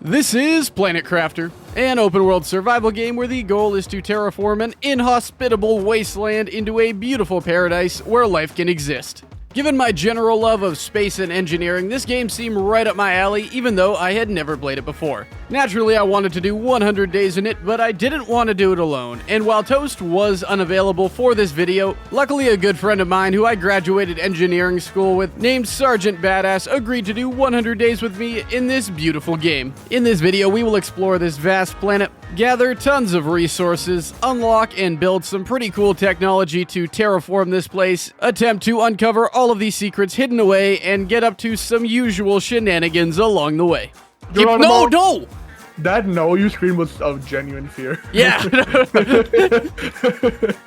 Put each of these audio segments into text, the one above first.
This is Planet Crafter, an open-world survival game where the goal is to terraform an inhospitable wasteland into a beautiful paradise where life can exist. Given my general love of space and engineering, this game seemed right up my alley even though I had never played it before. Naturally, I wanted to do 100 days in it, but I didn't want to do it alone, and while Toast was unavailable for this video, luckily a good friend of mine who I graduated engineering school with, named Sergeant Badass, agreed to do 100 days with me in this beautiful game. In this video, we will explore this vast planet, gather tons of resources, unlock and build some pretty cool technology to terraform this place, attempt to uncover all of these secrets hidden away, and get up to some usual shenanigans along the way. No! That no you screamed was of genuine fear. Yeah.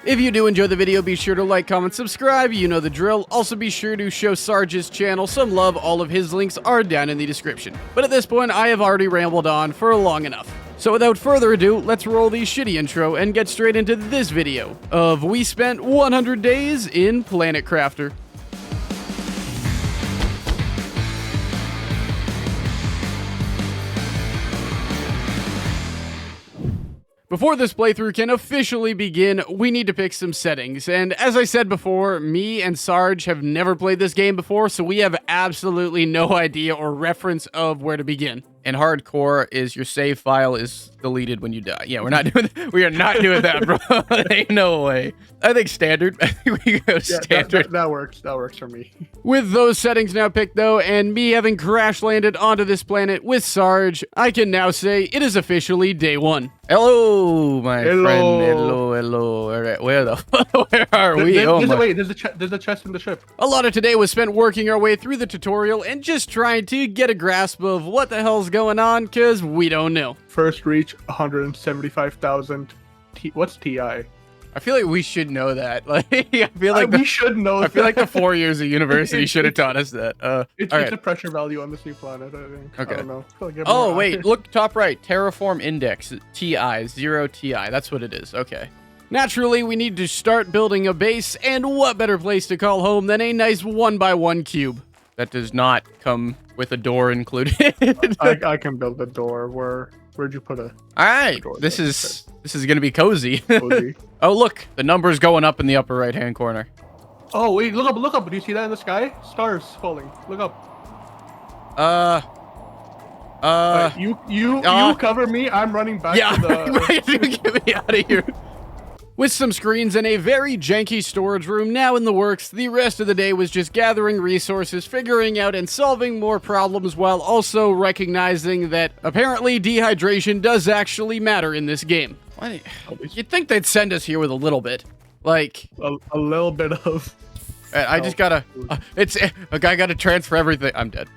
If you do enjoy the video, be sure to like, comment, subscribe. You know the drill. Also be sure to show Sarge's channel some love. All of his links are down in the description. But at this point, I have already rambled on for long enough. So without further ado, let's roll the shitty intro and get straight into this video of We Spent 100 Days in Planet Crafter. Before this playthrough can officially begin, we need to pick some settings, and as I said before, me and Sarge have never played this game before, so we have absolutely no idea or reference of where to begin. And hardcore is your save file is deleted when you die. Yeah, we are not doing that, bro. Ain't no way. I think standard. I think we go standard. That works for me. With those settings now picked though, and me having crash landed onto this planet with Sarge, I can now say it is officially day one. Hello, my friend. Hello. All right, where are we? Wait, there's a chest in the ship. A lot of today was spent working our way through the tutorial and just trying to get a grasp of what the hell's going on, because we don't know. First reach 175,000. What's TI? I feel like we should know that. Like, I feel like we should know. I feel like the 4 years of university should have taught us that. It's a pressure value on this new planet, I think. Okay. I don't know. Oh wait, look top right. Terraform index TI 0 TI. That's what it is. Okay. Naturally, we need to start building a base, and what better place to call home than a nice 1x1 cube? That does not come with a door included. I can build a door. Where'd you put a? All right, this is gonna be cozy. Cozy. Oh look, the number's going up in the upper right hand corner. Oh wait, look up. Do you see that in the sky? Stars falling. Look up. You cover me. I'm running back to the. Get me out of here. With some screens and a very janky storage room now in the works, the rest of the day was just gathering resources, figuring out and solving more problems, while also recognizing that apparently dehydration does actually matter in this game. You'd think they'd send us here with a little bit. Like... A little bit of... I just gotta... I gotta transfer everything. I'm dead.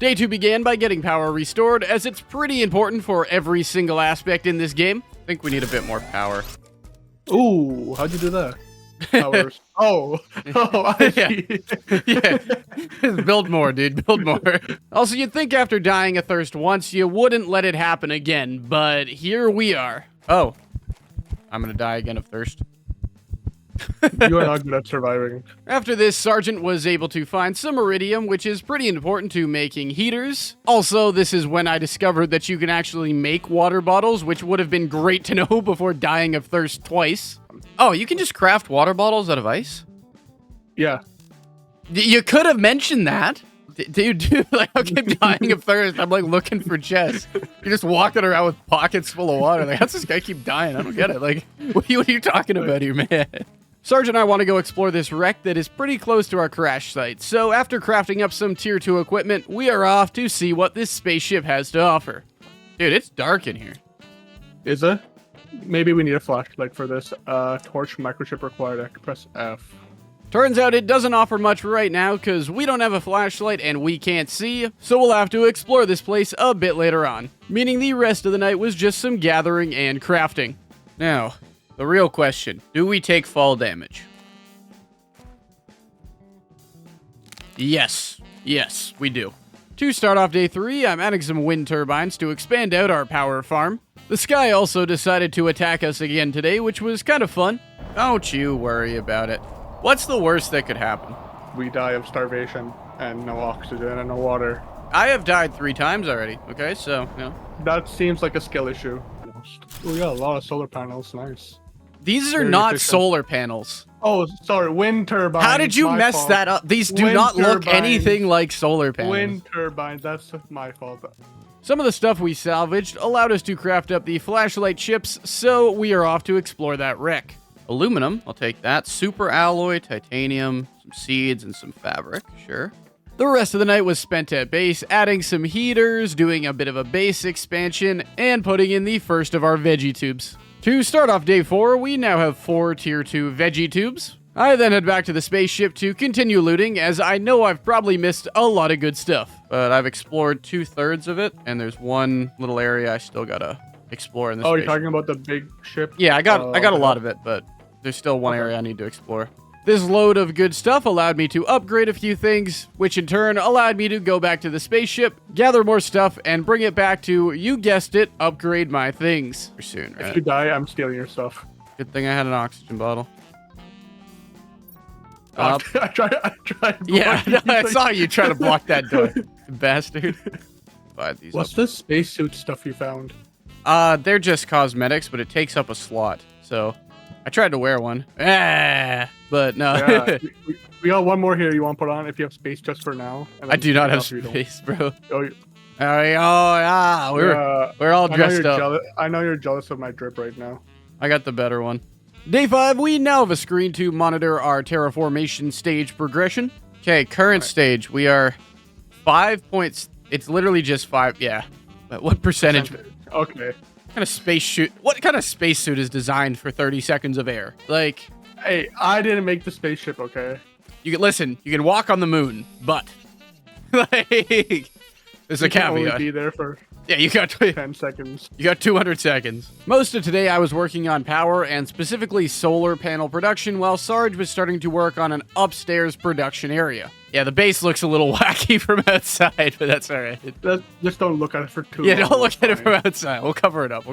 Day 2 began by getting power restored, as it's pretty important for every single aspect in this game. I think we need a bit more power. Ooh, how'd you do that? Powers. I see. Yeah. Build more, dude. Build more. Also, you'd think after dying of thirst once, you wouldn't let it happen again, but here we are. Oh. I'm gonna die again of thirst. You are not good at surviving. After this, Sergeant was able to find some iridium, which is pretty important to making heaters. Also, this is when I discovered that you can actually make water bottles, which would have been great to know before dying of thirst twice. Oh, you can just craft water bottles out of ice? Yeah. You could have mentioned that. Dude, like, I keep dying of thirst. I'm like looking for chests. You're just walking around with pockets full of water. Like, how's this guy keep dying? I don't get it. Like, what are you talking about here, man? Sarge and I want to go explore this wreck that is pretty close to our crash site, so after crafting up some tier 2 equipment, we are off to see what this spaceship has to offer. Dude, it's dark in here. Is it? Maybe we need a flashlight for this. Torch microchip required. I can press F. Turns out it doesn't offer much right now because we don't have a flashlight and we can't see, so we'll have to explore this place a bit later on, meaning the rest of the night was just some gathering and crafting. Now, the real question, do we take fall damage? Yes, we do. To start off day 3, I'm adding some wind turbines to expand out our power farm. The sky also decided to attack us again today, which was kind of fun. Don't you worry about it. What's the worst that could happen? We die of starvation and no oxygen and no water. I have died 3 times already. Okay, so, you know. That seems like a skill issue. We got a lot of solar panels. Nice. These are Very not efficient. solar panels. Oh, sorry. Wind turbines. How did you my mess fault. that up? These do Wind not look turbines. anything like solar panels. Wind turbines. That's my fault. Some of the stuff we salvaged allowed us to craft up the flashlight chips, so we are off to explore that wreck. Aluminum, I'll take that. Super alloy, titanium, some seeds, and some fabric, sure. The rest of the night was spent at base, adding some heaters, doing a bit of a base expansion, and putting in the first of our veggie tubes. To start off day 4, we now have 4 tier 2 veggie tubes. I then head back to the spaceship to continue looting, as I know I've probably missed a lot of good stuff. But I've explored 2/3 of it, and there's one little area I still gotta explore in this. Oh, you're talking about the big ship? Yeah, I got a lot of it, but there's still one area I need to explore. This load of good stuff allowed me to upgrade a few things, which in turn allowed me to go back to the spaceship, gather more stuff, and bring it back to, you guessed it, upgrade my things. For soon, right? If you die, I'm stealing your stuff. Good thing I had an oxygen bottle. I tried. Yeah, blocking I you. saw you try to block that door, bastard. Buy these What's up. this spacesuit stuff you found? They're just cosmetics, but it takes up a slot. So I tried to wear one. But no. Yeah, we got one more here you want to put on if you have space just for now. and I then do not have else you don't. space, bro. Oh, Yeah, we're all dressed up. I know you're jealous of my drip right now. I got the better one. Day 5, we now have a screen to monitor our terraformation stage progression. Okay, current stage, we are 5 points. It's literally just 5, yeah. But what percentage? Okay. What kind of spacesuit is designed for 30 seconds of air? Like, Hey, I didn't make the spaceship, okay? you can walk on the moon, but like, there's a You can only caveat. be there for Yeah, you got 10 seconds. 200 seconds. Most of today I was working on power and specifically solar panel production while Sarge was starting to work on an upstairs production area. Yeah, the base looks a little wacky from outside, but that's alright. Just don't look at it for too Yeah, long. don't look at it Fine. from outside. We'll cover it up.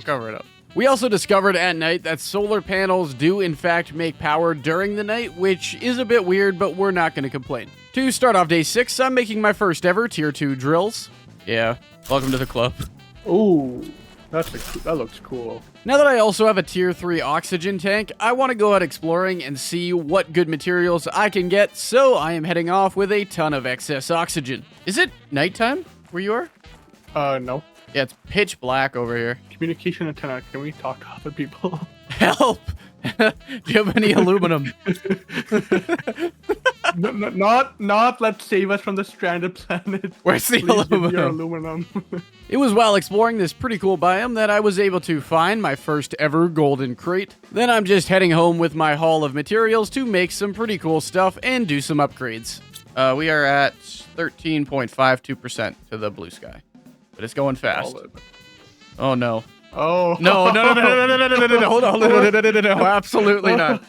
We also discovered at night that solar panels do in fact make power during the night, which is a bit weird, but we're not going to complain. To start off day 6, I'm making my first ever tier 2 drills. Yeah, welcome to the club. Ooh, that looks cool. Now that I also have a tier 3 oxygen tank, I want to go out exploring and see what good materials I can get, so I am heading off with a ton of excess oxygen. Is it nighttime where you are? No. Yeah, it's pitch black over here. Communication antenna. Can we talk to other people? Help! Do you have any aluminum? Not let's save us from the stranded planet. Where's the Please give me your aluminum? aluminum. It was while exploring this pretty cool biome that I was able to find my first ever golden crate. Then I'm just heading home with my haul of materials to make some pretty cool stuff and do some upgrades. We are at 13.52% to the blue sky, but it's going fast. Oh no. Oh No, hold on, no, absolutely not.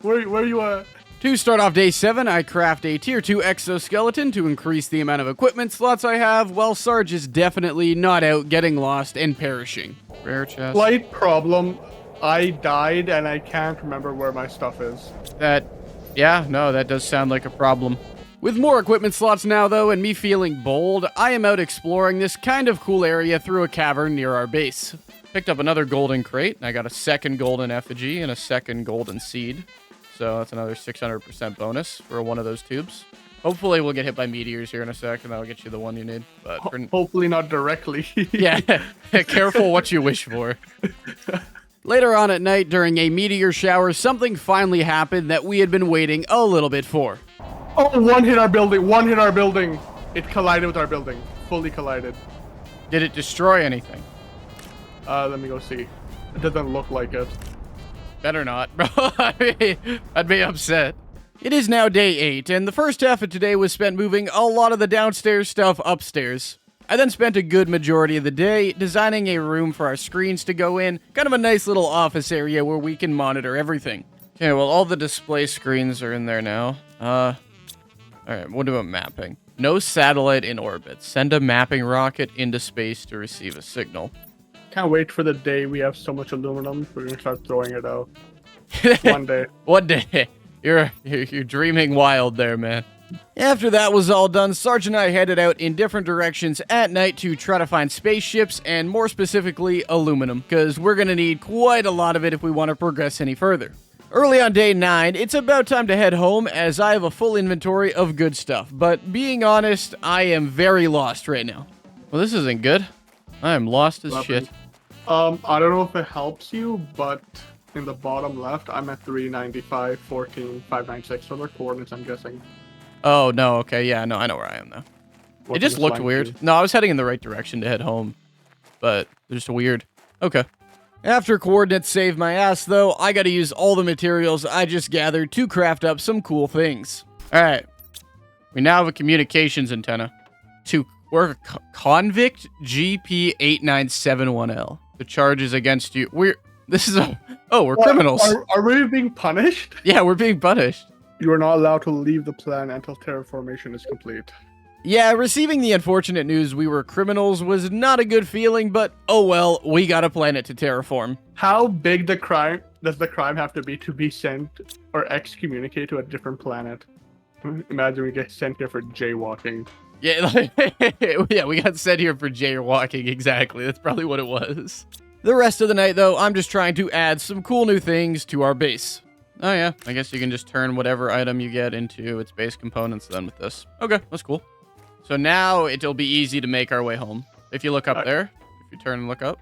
Where you at? To start off day 7, I craft a tier 2 exoskeleton to increase the amount of equipment slots I have, while Sarge is definitely not out getting lost and perishing. Rare chest. Slight problem. I died and I can't remember where my stuff is. That does sound like a problem. With more equipment slots now, though, and me feeling bold, I am out exploring this kind of cool area through a cavern near our base. Picked up another golden crate, and I got a second golden effigy and a second golden seed. So that's another 600% bonus for one of those tubes. Hopefully we'll get hit by meteors here in a sec, and that'll get you the one you need. But Hopefully not directly. yeah, careful what you wish for. Later on at night, during a meteor shower, something finally happened that we had been waiting a little bit for. Oh, one hit our building. It collided with our building. Fully collided. Did it destroy anything? Let me go see. It doesn't look like it. Better not, bro. I'd be upset. It is now day 8, and the first half of today was spent moving a lot of the downstairs stuff upstairs. I then spent a good majority of the day designing a room for our screens to go in, kind of a nice little office area where we can monitor everything. Okay, well, all the display screens are in there now. Alright, what about mapping? No satellite in orbit. Send a mapping rocket into space to receive a signal. Can't wait for the day we have so much aluminum. We're gonna start throwing it out. One day. One day. You're dreaming wild there, man. After that was all done, Sarge and I headed out in different directions at night to try to find spaceships, and more specifically, aluminum, because we're going to need quite a lot of it if we want to progress any further. Early on day 9, it's about time to head home as I have a full inventory of good stuff, but being honest, I am very lost right now. Well, this isn't good. I am lost as shit. I don't know if it helps you, but in the bottom left, I'm at 395, 14, 596. So they're coordinates, I'm guessing. Oh, no, okay, yeah, no, I know where I am now. It just looked weird. No, I was heading in the right direction to head home, but they're just weird. Okay. After coordinates saved my ass, though, I gotta use all the materials I just gathered to craft up some cool things. Alright. We now have a communications antenna. We're Convict GP8971L. The charges against you. We're criminals. Are we being punished? Yeah, we're being punished. You are not allowed to leave the plan until terraformation is complete. Yeah, receiving the unfortunate news we were criminals was not a good feeling, but oh well, we got a planet to terraform. How big does the crime have to be sent or excommunicated to a different planet? Imagine we get sent here for jaywalking. Yeah, yeah, we got sent here for jaywalking, exactly. That's probably what it was. The rest of the night, though, I'm just trying to add some cool new things to our base. Oh yeah, I guess you can just turn whatever item you get into its base components then with this. Okay, that's cool. So now it'll be easy to make our way home. If you look up there, if you turn and look up.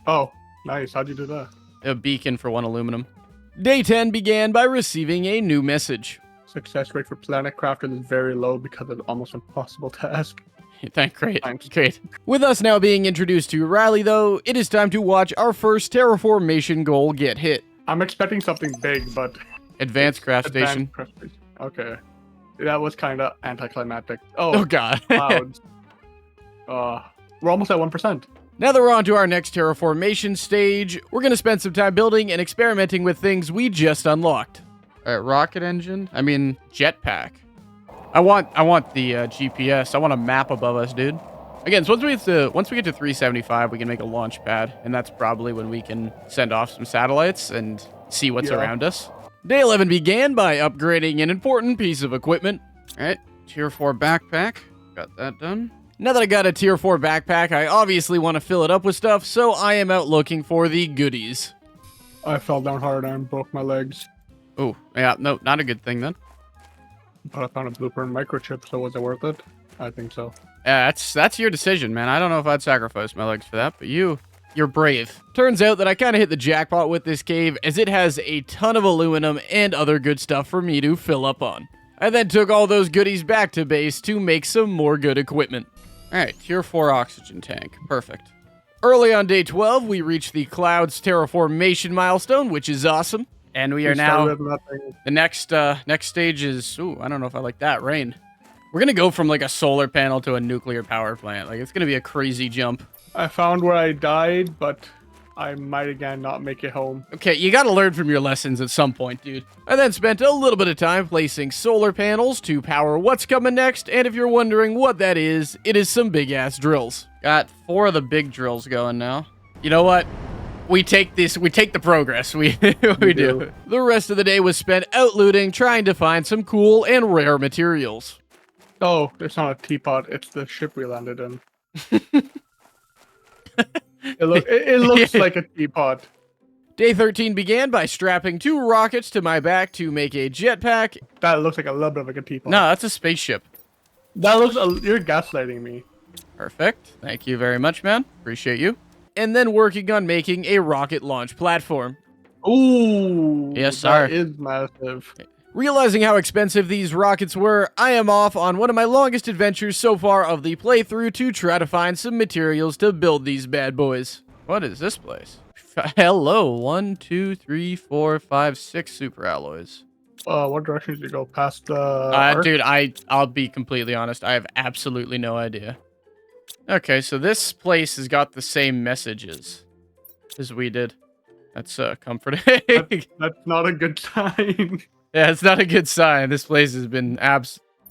Oh, nice. How'd you do that? A beacon for 1 aluminum. Day 10 began by receiving a new message. Success rate for planet crafting is very low because it's almost impossible task. Great. With us now being introduced to Riley, though, it is time to watch our first terraformation goal get hit. I'm expecting something big, but... Advanced craft station. Okay. That was kind of anticlimactic. Oh God. Clouds. We're almost at 1%. Now that we're on to our next terraformation stage, we're going to spend some time building and experimenting with things we just unlocked. All right, rocket engine. I mean, jetpack. I want the GPS. I want a map above us, dude. Again, so once we get to 375, we can make a launch pad, and that's probably when we can send off some satellites and see what's around us. Day 11 began by upgrading an important piece of equipment. All right, tier 4 backpack. Got that done. Now that I got a tier 4 backpack, I obviously want to fill it up with stuff, so I am out looking for the goodies. I fell down hard and broke my legs. Oh, yeah, no, not a good thing then. But I found a blueprint microchip, so was it worth it? I think so. Yeah, that's your decision, man. I don't know if I'd sacrifice my legs for that, but you're brave. Turns out that I kind of hit the jackpot with this cave, as it has a ton of aluminum and other good stuff for me to fill up on. I then took all those goodies back to base to make some more good equipment. Alright, tier 4 oxygen tank. Perfect. Early on day 12, we reached the Clouds terraformation milestone, which is awesome. And we are now... The next stage is... Ooh, I don't know if I like that. Rain. We're going to go from like a solar panel to a nuclear power plant. Like, it's going to be a crazy jump. I found where I died, but I might again not make it home. Okay, you gotta learn from your lessons at some point, dude. I then spent a little bit of time placing solar panels to power what's coming next, and if you're wondering what that is, it is some big-ass drills. Got 4 of the big drills going now. You know what? We take the progress. We do. The rest of the day was spent out looting, trying to find some cool and rare materials. Oh, it's not a teapot, it's the ship we landed in. It looks like a teapot. Day 13 began by strapping 2 rockets to my back to make a jetpack. That looks like a little bit of like a teapot. No, that's a spaceship. That looks... You're gaslighting me. Perfect. Thank you very much, man. Appreciate you. And then working on making a rocket launch platform. Ooh. Yes, sir. That is massive. Realizing how expensive these rockets were, I am off on one of my longest adventures so far of the playthrough to try to find some materials to build these bad boys. What is this place? Hello, 1, 2, 3, 4, 5, 6 super alloys. What direction did you go? Past the... Dude, I'll be completely honest. I have absolutely no idea. Okay, so this place has got the same messages as we did. That's comforting. That's not a good sign. Yeah, it's not a good sign. This place has been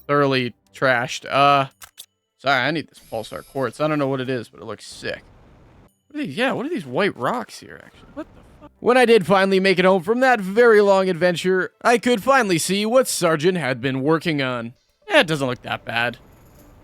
thoroughly trashed. Sorry, I need this pulsar quartz. I don't know what it is, but it looks sick. What are these? Yeah, what are these white rocks here, actually? What the fuck? When I did finally make it home from that very long adventure, I could finally see what Sargent had been working on. Yeah, it doesn't look that bad.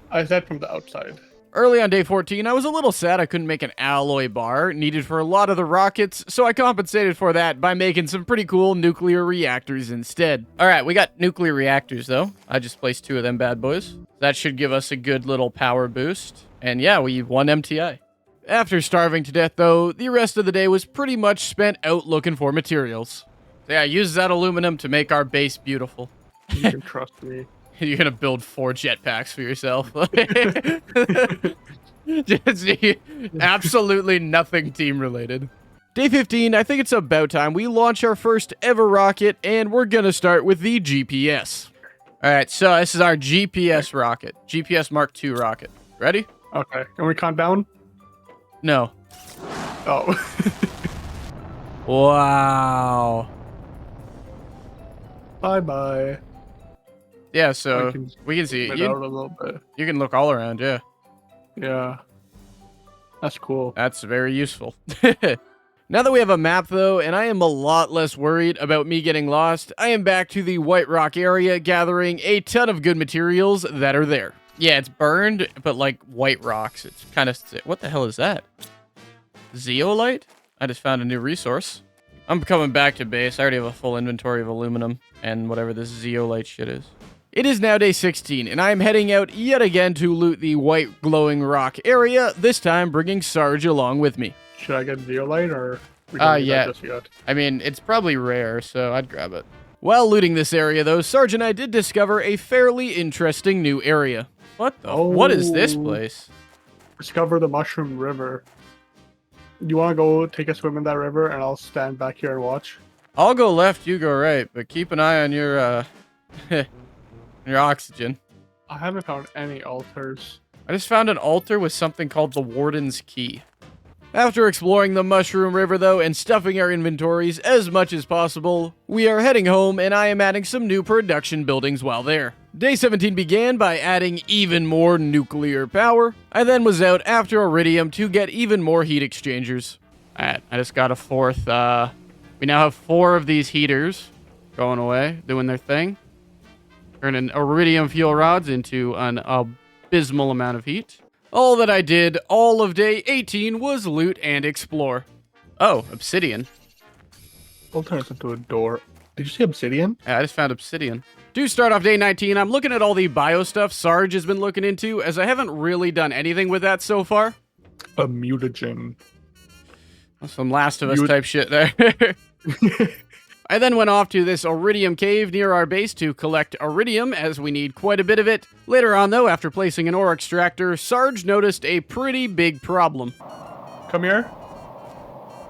I said from the outside. Early on day 14, I was a little sad I couldn't make an alloy bar needed for a lot of the rockets, so I compensated for that by making some pretty cool nuclear reactors instead. Alright, we got nuclear reactors though. I just placed 2 of them bad boys. That should give us a good little power boost. And yeah, we won MTI. After starving to death though, the rest of the day was pretty much spent out looking for materials. So yeah, use that aluminum to make our base beautiful. You can trust me. You're gonna build 4 jetpacks for yourself. Just absolutely nothing team related. Day 15, I think it's about time we launch our first ever rocket, and we're gonna start with the GPS. Alright, so this is our GPS rocket. GPS Mark II rocket. Ready? Okay. Can we count down? No. Oh. Wow. Bye-bye. Yeah, so I can we can see zoom it. it out a little bit. You can look all around, yeah. Yeah. That's cool. That's very useful. Now that we have a map, though, and I am a lot less worried about me getting lost, I am back to the White Rock area, gathering a ton of good materials that are there. Yeah, it's burned, but like white rocks. It's kind of... What the hell is that? Zeolite? I just found a new resource. I'm coming back to base. I already have a full inventory of aluminum and whatever this zeolite shit is. It is now day 16, and I am heading out yet again to loot the white glowing rock area, this time bringing Sarge along with me. Should I get zeolite or we don't need yeah. that just yet? I mean, it's probably rare, so I'd grab it. While looting this area, though, Sarge and I did discover a fairly interesting new area. What the? What is this place? Discover the Mushroom River. You want to go take a swim in that river, and I'll stand back here and watch? I'll go left, you go right, but keep an eye on your, your oxygen. I haven't found any altars. I just found an altar with something called the Warden's Key. After exploring the Mushroom River, though, and stuffing our inventories as much as possible, we are heading home, and I am adding some new production buildings while there. Day 17 began by adding even more nuclear power. I then was out after Iridium to get even more heat exchangers. Alright, I just got a 4th, we now have 4 of these heaters going away, doing their thing. Turning Iridium fuel rods into an abysmal amount of heat. All that I did all of day 18 was loot and explore. Oh, obsidian. We'll turn this into a door. Did you see obsidian? Yeah, I just found obsidian. To start off day 19, I'm looking at all the bio stuff Sarge has been looking into, as I haven't really done anything with that so far. A mutagen. Some Last of Us type shit there. I then went off to this Iridium cave near our base to collect Iridium, as we need quite a bit of it. Later on, though, after placing an ore extractor, Sarge noticed a pretty big problem. Come here.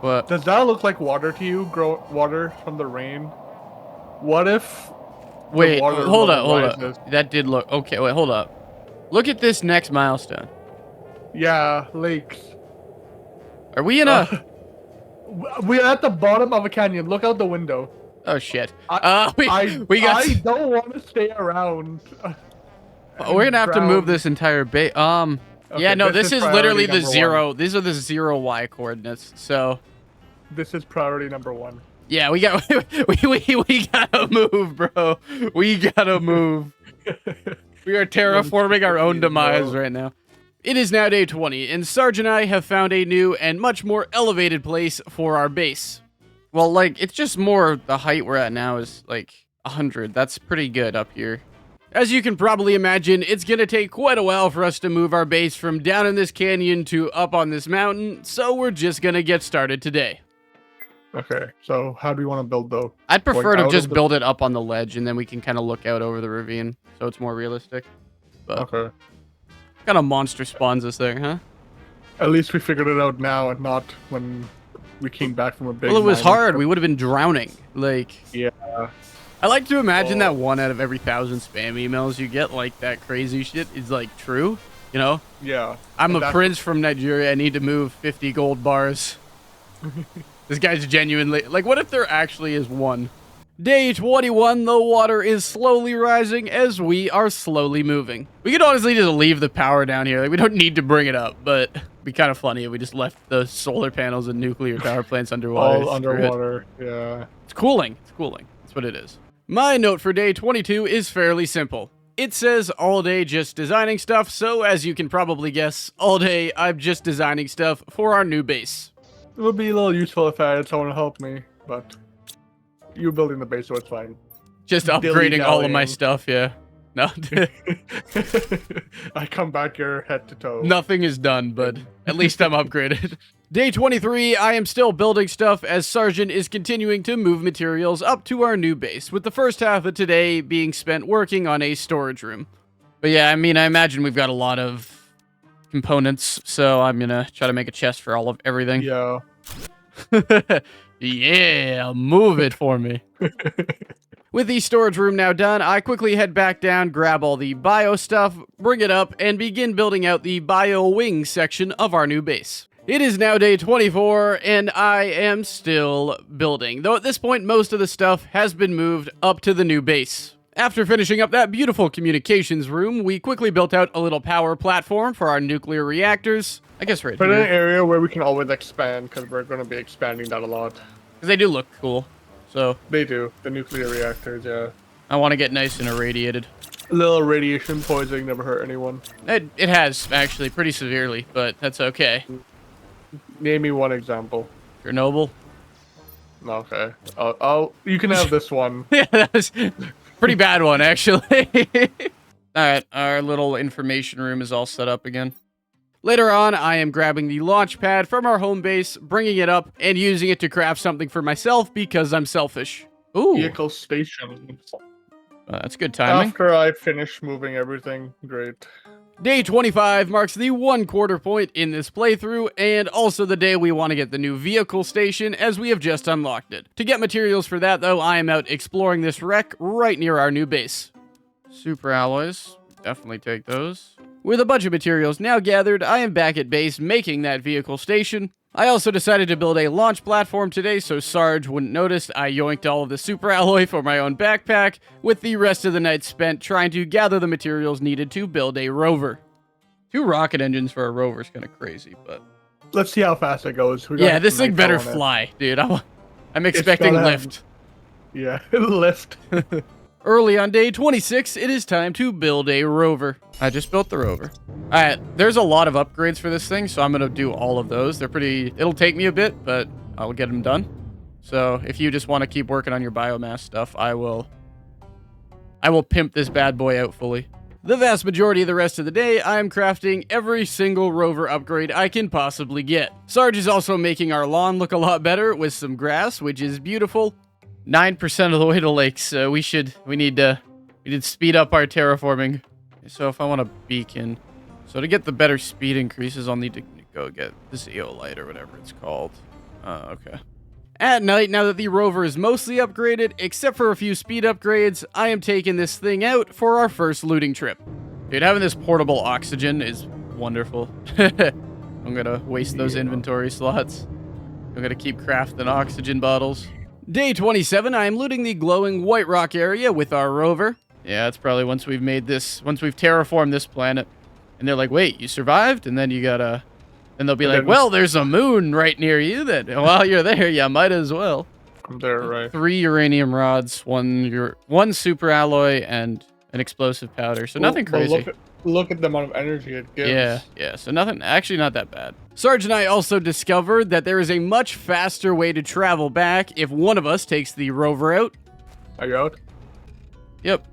What? Does that look like water to you? Grow water from the rain? What if... Wait, water hold level up. rises? That did look... Okay, wait, hold up. Look at this next milestone. Yeah, lakes. Are we in a... We're at the bottom of a canyon. Look out the window. Oh, shit. I We're don't want to stay around. gonna have to move this entire base. Yeah, no, this is literally the zero. These are the 0 Y coordinates. So, this is priority number 1. yeah, we got we gotta move, bro. We gotta move. We are terraforming our own demise right now. It is now day 20, and Sarge and I have found a new and much more elevated place for our base. Well, like, it's just more the height we're at now is like 100. That's pretty good up here. As you can probably imagine, it's gonna take quite a while for us to move our base from down in this canyon to up on this mountain, so we're just gonna get started today. Okay, so how do we want to build though? I'd prefer to out just of the- build it up on the ledge, and then we can kind of look out over the ravine, so it's more realistic. But Okay. kind of monster spawns us there, huh? At least we figured it out now and not when we came back from a big... Well, it was mining hard. trip. We would have been drowning. Like, Yeah. I like to imagine that 1 out of every 1,000 spam emails you get, like, that crazy shit is, like, true. You know? Yeah. I'm And a prince from Nigeria. I need to move 50 gold bars. This guy's genuinely... Like, what if there actually is 1? Day 21, the water is slowly rising as we are slowly moving. We could honestly just leave the power down here. Like, we don't need to bring it up, but it'd be kind of funny if we just left the solar panels and nuclear power plants underwater. All Screw it. underwater. Yeah. It's cooling. It's cooling. That's what it is. My note for day 22 is fairly simple. it says all day just designing stuff, so as you can probably guess, all day I'm just designing stuff for our new base. It would be a little useful if I had someone to help me, but you're building the base, so it's fine. Just upgrading all of my stuff, yeah. No. I come back here head to toe. Nothing is done, but at least I'm upgraded. Day 23, I am still building stuff as Sergeant is continuing to move materials up to our new base, with the first half of today being spent working on a storage room. But yeah, I mean, I imagine we've got a lot of components, so I'm gonna try to make a chest for all of everything. Yeah. Yeah, move it for me. With the storage room now done, I quickly head back down, grab all the bio stuff, bring it up, and begin building out the bio wing section of our new base. It is now day 24, and I am still building, though at this point most of the stuff has been moved up to the new base. After finishing up that beautiful communications room, we quickly built out a little power platform for our nuclear reactors. I guess right Put here. in an area where we can always expand, because we're going to be expanding that a lot. Because they do look cool. So They do. The nuclear reactors, yeah. I want to get nice and irradiated. A little radiation poisoning never hurt anyone. It has, actually, pretty severely, but that's okay. Name me one example. Chernobyl. Okay. You can have this one. Yeah, that was a pretty bad one, actually. Alright, our little information room is all set up again. Later on, I am grabbing the launch pad from our home base, bringing it up, and using it to craft something for myself because I'm selfish. Ooh, Vehicle station. that's good timing. After I finish moving everything, great. Day 25 marks the 1/4 point in this playthrough, and also the day we want to get the new vehicle station, as we have just unlocked it. To get materials for that, though, I am out exploring this wreck right near our new base. Super alloys, definitely take those. With a bunch of materials now gathered, I am back at base making that vehicle station. I also decided to build a launch platform today so Sarge wouldn't notice I yoinked all of the super alloy for my own backpack, with the rest of the night spent trying to gather the materials needed to build a rover. 2 rocket engines for a rover is kind of crazy, but... Let's see how fast it goes. Yeah, this thing better fly, dude. I'm expecting lift. Yeah, lift. Early on day 26, it is time to build a rover. I just built the rover. Alright, there's a lot of upgrades for this thing, so I'm going to do all of those. They're pretty... It'll take me a bit, but I'll get them done. So if you just want to keep working on your biomass stuff, I will pimp this bad boy out fully. The vast majority of the rest of the day, I am crafting every single rover upgrade I can possibly get. Sarge is also making our lawn look a lot better with some grass, which is beautiful. 9% of the way to lakes. We need to speed up our terraforming. So if I want a beacon, so to get the better speed increases, I'll need to go get the zeolite or whatever it's called. Okay. At night, now that the rover is mostly upgraded, except for a few speed upgrades, I am taking this thing out for our first looting trip. Dude, having this portable oxygen is wonderful. I'm gonna waste those inventory slots. I'm gonna keep crafting oxygen bottles. Day 27, I am looting the glowing White Rock area with our rover. Yeah, it's probably once we've terraformed this planet. And they're like, wait, you survived? And then you gotta... And they'll be like, well, there's a moon right near you that while you're there, you might as well. I'm there, right? 3 uranium rods, one super alloy, and an explosive powder. So nothing crazy. Look at the amount of energy it gives. Yeah. So nothing, actually not that bad. Sarge and I also discovered that there is a much faster way to travel back if one of us takes the rover out. Are you out? Yep.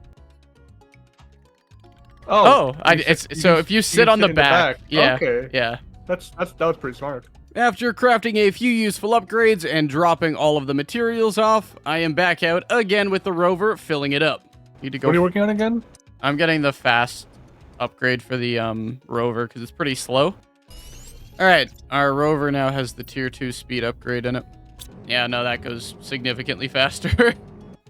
Oh. If you sit on the back. Yeah. Okay. Yeah. That was pretty smart. After crafting a few useful upgrades and dropping all of the materials off, I am back out again with the rover, filling it up. Need to go. What are you working on again? I'm getting the fast upgrade for the rover because it's pretty slow. All right, our rover now has the tier 2 speed upgrade in it. Yeah, no, that goes significantly faster.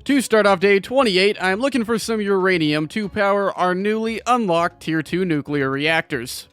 To start off day 28, I'm looking for some uranium to power our newly unlocked tier 2 nuclear reactors.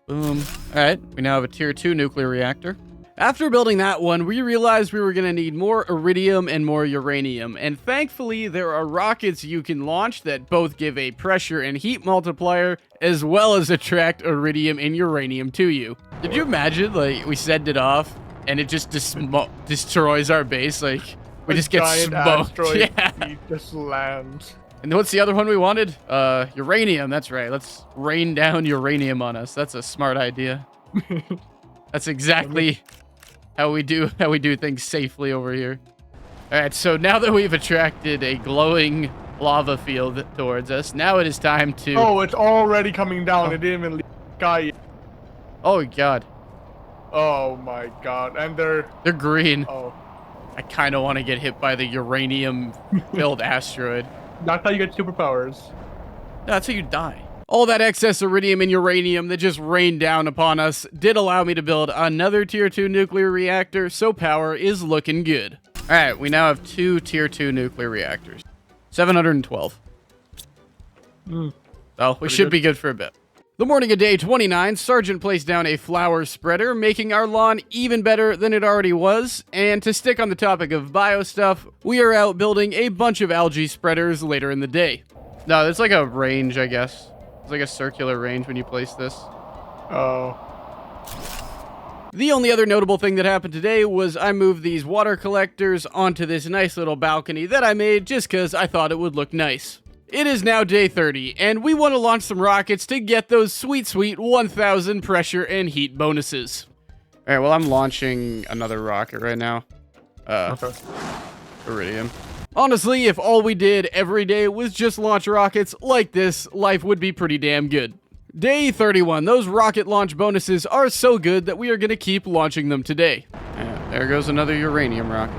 Boom. Alright, we now have a tier 2 nuclear reactor. After building that one, we realized we were going to need more iridium and more uranium, and thankfully there are rockets you can launch that both give a pressure and heat multiplier, as well as attract iridium and uranium to you. Did you imagine, like, we send it off, and it just destroys our base, like, we just get smoked. Asteroid Yeah. just lands. And what's the other one we wanted? Uranium. That's right. Let's rain down uranium on us. That's a smart idea. That's exactly how we do things safely over here. All right. So now that we've attracted a glowing lava field towards us, now it is time to. Oh, it's already coming down. It didn't even leave the sky yet. Oh God. Oh my God. And they're green. Oh. I kind of want to get hit by the uranium-filled asteroid. That's how you get superpowers. No, that's how you die. All that excess iridium and uranium that just rained down upon us did allow me to build another Tier 2 nuclear reactor, so power is looking good. All right, we now have 2 Tier 2 nuclear reactors. 712. Oh, we should be good for a bit. The morning of day 29, Sergeant placed down a flower spreader, making our lawn even better than it already was. And to stick on the topic of bio stuff, we are out building a bunch of algae spreaders later in the day. No, it's like a range, I guess. It's like a circular range when you place this. Oh. The only other notable thing that happened today was I moved these water collectors onto this nice little balcony that I made just because I thought it would look nice. It is now day 30, and we want to launch some rockets to get those sweet, sweet 1,000 pressure and heat bonuses. All right, well, I'm launching another rocket right now. Okay. Iridium. Honestly, if all we did every day was just launch rockets like this, life would be pretty damn good. Day 31, those rocket launch bonuses are so good that we are going to keep launching them today. And there goes another uranium rocket.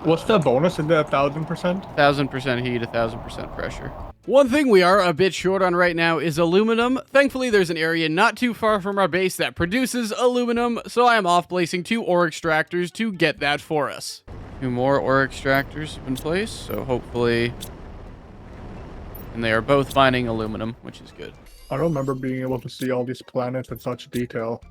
What's the bonus? Is that 1,000%? 1,000% heat, 1,000% pressure. One thing we are a bit short on right now is aluminum. Thankfully, there's an area not too far from our base that produces aluminum, so I am off placing 2 ore extractors to get that for us. 2 more ore extractors in place, so hopefully... And they are both mining aluminum, which is good. I don't remember being able to see all these planets in such detail.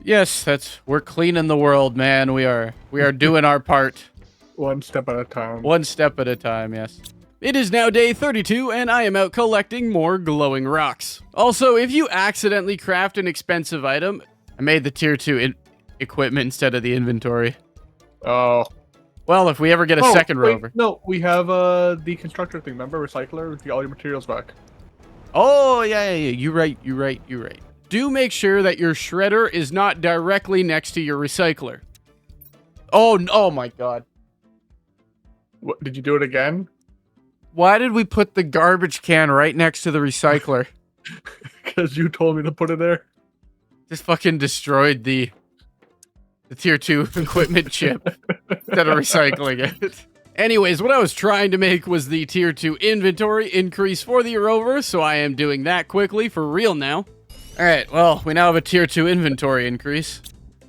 Yes, we're cleaning the world, man. We are doing our part. One step at a time. One step at a time, yes. It is now day 32, and I am out collecting more glowing rocks. Also, if you accidentally craft an expensive item, I made the tier 2 equipment instead of the inventory. Oh. Well, if we ever get a second rover. No, we have the constructor thing. Remember, recycler? Get all your materials back. Oh, yeah. You're right. Do make sure that your shredder is not directly next to your recycler. Oh my God. What, did you do it again? Why did we put the garbage can right next to the recycler? Because you told me to put it there. Just fucking destroyed the tier 2 equipment chip instead of recycling it. Anyways, what I was trying to make was the tier 2 inventory increase for the rover, so I am doing that quickly for real now. Alright, well, we now have a tier 2 inventory increase.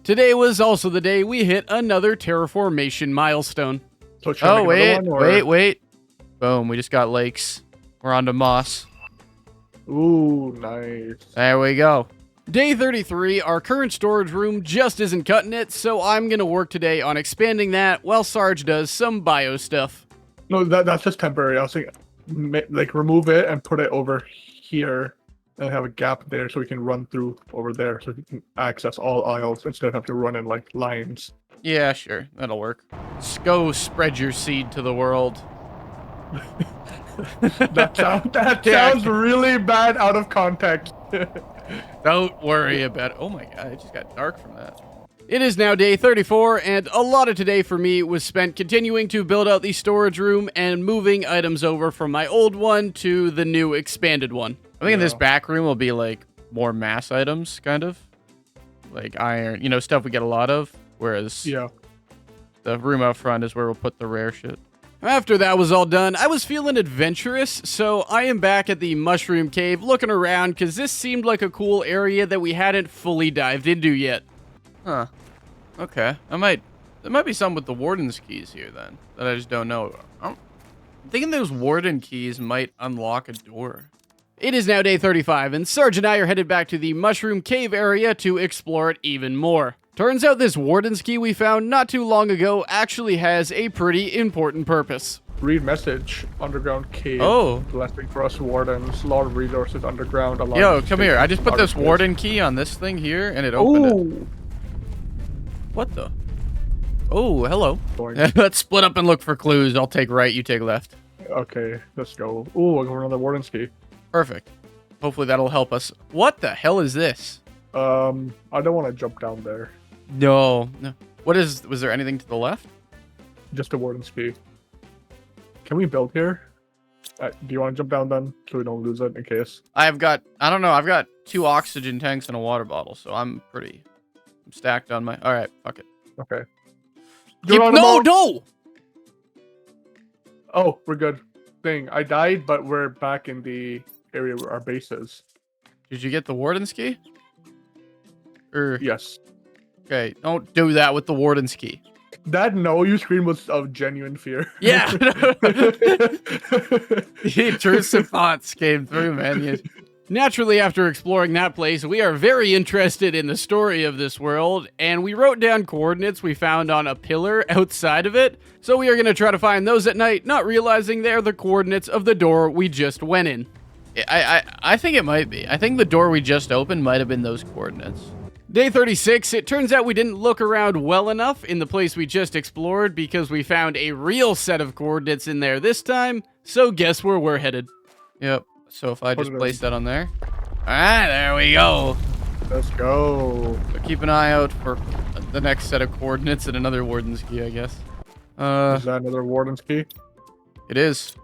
Today was also the day we hit another terraformation milestone. So oh, wait. Boom, we just got lakes. We're on to moss. Ooh, nice. There we go. Day 33, our current storage room just isn't cutting it, so I'm gonna work today on expanding that while Sarge does some bio stuff. No, that's just temporary. I was thinking, like, remove it and put it over here and have a gap there so we can run through over there so we can access all aisles instead of having to run in, like, lines. Yeah, sure. That'll work. Just go spread your seed to the world. that sounds really bad out of context. Don't worry about it. Oh my God, it just got dark from that. It is now day 34, and a lot of today for me was spent continuing to build out the storage room and moving items over from my old one to the new expanded one. I think in this back room will be like more mass items, kind of. Like iron, stuff we get a lot of. Whereas the room out front is where we'll put the rare shit. After that was all done, I was feeling adventurous, so I am back at the Mushroom Cave looking around because this seemed like a cool area that we hadn't fully dived into yet. Huh. Okay. There might be some with the Warden's keys here then, that I just don't know. I'm thinking those Warden keys might unlock a door. It is now day 35, and Sarge and I are headed back to the Mushroom Cave area to explore it even more. Turns out this Warden's key we found not too long ago actually has a pretty important purpose. Read message, underground cave. Oh. Blessing for us wardens, a lot of resources underground. Yo, come here. I just put this Warden key on this thing here, and it opened it. What the? Oh, hello. Let's split up and look for clues. I'll take right, you take left. Okay, let's go. Ooh, we're going another Warden's key. Perfect. Hopefully that'll help us. What the hell is this? I don't want to jump down there. No. Was there anything to the left? Just a Warden's key. Can we build here? Do you want to jump down then, so we don't lose it in case? I don't know, I've got 2 oxygen tanks and a water bottle, so I'm stacked on my... All right, fuck it. Okay. No! Oh, we're good. I died, but we're back in the area where our base is. Did you get the Warden's key? Yes. Okay, don't do that with the Warden's key. That no you scream was of genuine fear. Yeah. The intrusive thoughts came through, man. Naturally, after exploring that place, we are very interested in the story of this world, and we wrote down coordinates we found on a pillar outside of it, so we are going to try to find those at night, not realizing they're the coordinates of the door we just went in. I think it might be. I think the door we just opened might have been those coordinates. Day 36, it turns out we didn't look around well enough in the place we just explored because we found a real set of coordinates in there this time, so guess where we're headed. Yep, so if I just place that on there. Alright, there we go. Let's go. So keep an eye out for the next set of coordinates and another Warden's key, I guess. Is that another Warden's key? It is.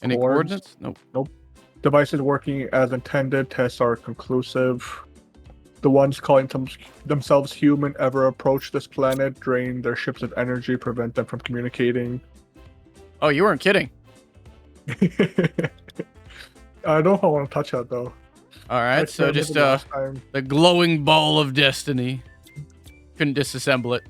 Any coordinates? Nope. Devices working as intended. Tests are conclusive. The ones calling themselves human ever approach this planet, drain their ships of energy, prevent them from communicating. Oh, you weren't kidding. I don't know if I want to touch that, though. Alright, so just the glowing ball of destiny. Couldn't disassemble it.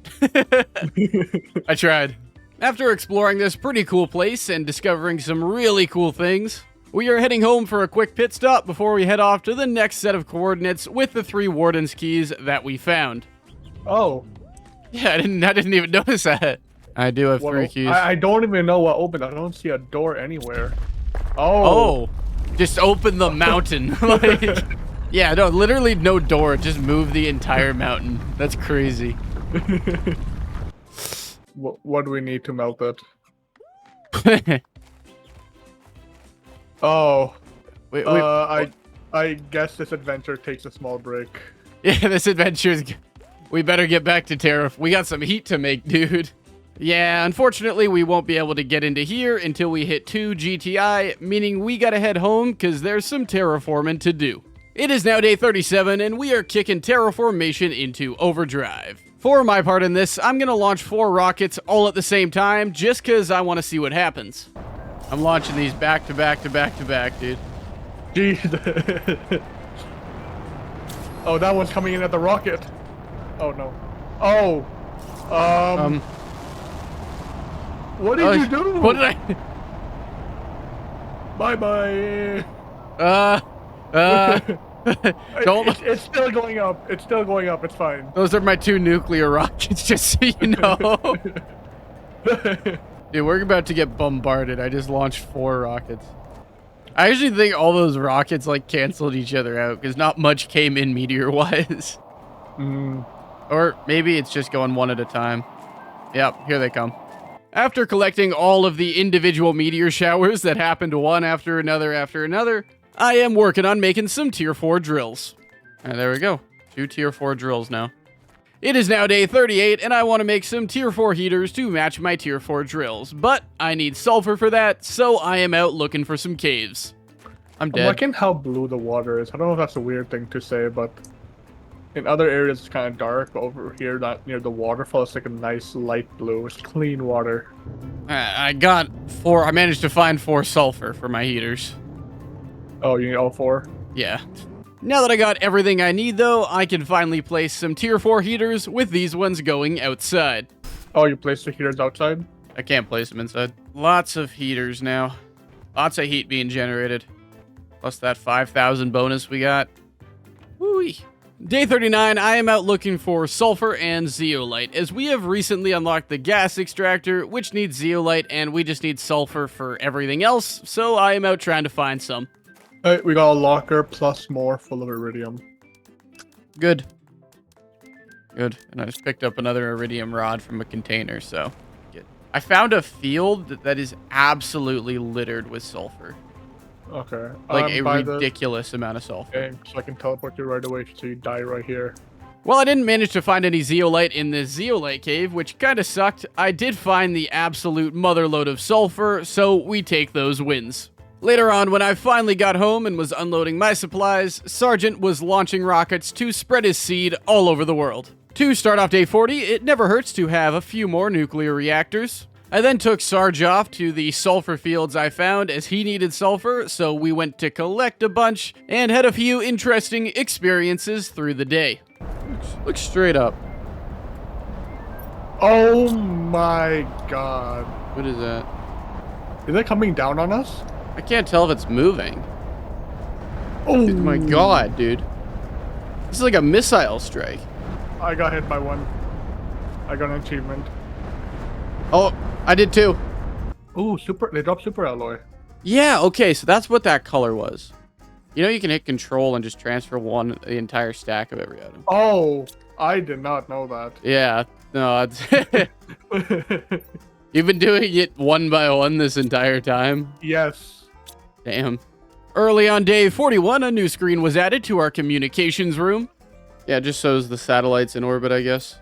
I tried. After exploring this pretty cool place and discovering some really cool things, we are heading home for a quick pit stop before we head off to the next set of coordinates with the 3 Warden's keys that we found. Oh. Yeah, I didn't even notice that. I do have 3 keys. I don't even know what opened. I don't see a door anywhere. Oh. Just open the mountain. Like, yeah, no, literally no door. Just move the entire mountain. That's crazy. What do we need to melt it? Oh, wait, I guess this adventure takes a small break. Yeah, this adventure's... We better get back to Terra. We got some heat to make, dude. Yeah, unfortunately, we won't be able to get into here until we hit 2 GTI, meaning we gotta head home because there's some terraforming to do. It is now day 37, and we are kicking terraformation into overdrive. For my part in this, I'm gonna launch 4 rockets all at the same time, just because I want to see what happens. I'm launching these back to back to back to back, dude. Jeez. Oh, that one's coming in at the rocket. Oh no. Oh. What did you do? What did I? Bye bye. Don't. It's still going up. It's still going up. It's fine. Those are my 2 nuclear rockets, just so you know. Dude, we're about to get bombarded. I just launched 4 rockets. I actually think all those rockets, like, canceled each other out, because not much came in meteor-wise. Or maybe it's just going one at a time. Yep, here they come. After collecting all of the individual meteor showers that happened one after another, I am working on making some Tier 4 drills. And there we go. 2 Tier 4 drills now. It is now day 38, and I want to make some Tier 4 heaters to match my Tier 4 drills, but I need sulfur for that, so I am out looking for some caves. I'm dead. I'm liking how blue the water is. I don't know if that's a weird thing to say, but in other areas it's kind of dark, but over here, not near the waterfall, it's like a nice light blue. It's clean water. I managed to find 4 sulfur for my heaters. Oh, you need all 4? Yeah. Now that I got everything I need, though, I can finally place some Tier 4 heaters with these ones going outside. Oh, you placed the heaters outside? I can't place them inside. Lots of heaters now. Lots of heat being generated. Plus that 5,000 bonus we got. Woo-wee. Day 39, I am out looking for sulfur and zeolite, as we have recently unlocked the gas extractor, which needs zeolite, and we just need sulfur for everything else, so I am out trying to find some. Alright, we got a locker plus more full of iridium. Good. Good. And I just picked up another iridium rod from a container, so I found a field that is absolutely littered with sulfur. Okay. Like a by ridiculous amount of sulfur. Okay, so I can teleport you right away so you die right here. Well, I didn't manage to find any zeolite in this zeolite cave, which kind of sucked. I did find the absolute motherload of sulfur, so we take those wins. Later on, when I finally got home and was unloading my supplies, Sergeant was launching rockets to spread his seed all over the world. To start off day 40, it never hurts to have a few more nuclear reactors. I then took Sarge off to the sulfur fields I found as he needed sulfur, so we went to collect a bunch and had a few interesting experiences through the day. Look straight up. Oh my god. What is that? Is that coming down on us? I can't tell if it's moving. Oh My god, dude. This is like a missile strike. I got hit by one. I got an achievement. Oh, I did too. Ooh, they dropped super alloy. Yeah, okay, so that's what that color was. You know you can hit control and just transfer the entire stack of every item. Oh, I did not know that. Yeah, no, you've been doing it one by one this entire time? Yes. Damn. Early on day 41, a new screen was added to our communications room. Yeah, it just shows the satellites in orbit, I guess.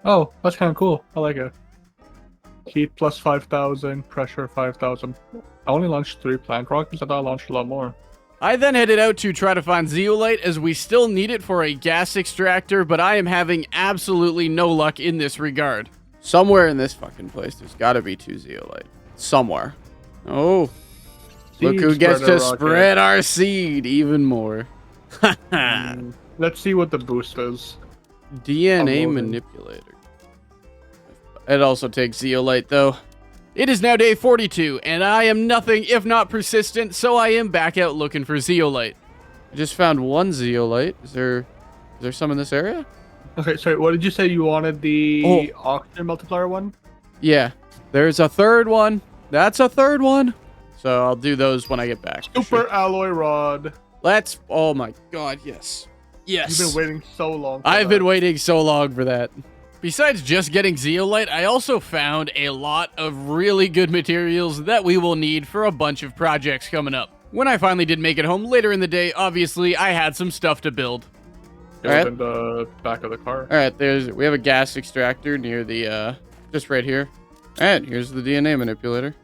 Oh, that's kind of cool. I like it. Heat plus 5,000, pressure 5,000. I only launched 3 plant rockets. I thought I launched a lot more. I then headed out to try to find zeolite as we still need it for a gas extractor, but I am having absolutely no luck in this regard. Somewhere in this fucking place, there's got to be 2 zeolite. Somewhere. Oh, look who gets to spread our seed even more. Let's see what the boost is. DNA manipulator. It also takes zeolite, though. It is now day 42, and I am nothing if not persistent, so I am back out looking for zeolite. I just found 1 zeolite. Is there some in this area? Okay, sorry, what did you say you wanted? The oxygen multiplier one? Yeah, there's a 3rd one. That's a 3rd one. So I'll do those when I get back. Super alloy rod. Oh my god, yes. Yes. You've been waiting so long. I've been waiting so long for that. Besides just getting zeolite, I also found a lot of really good materials that we will need for a bunch of projects coming up. When I finally did make it home later in the day, obviously, I had some stuff to build. Right. In the back of the car. Alright, we have a gas extractor near the, just right here. Alright, here's the DNA manipulator.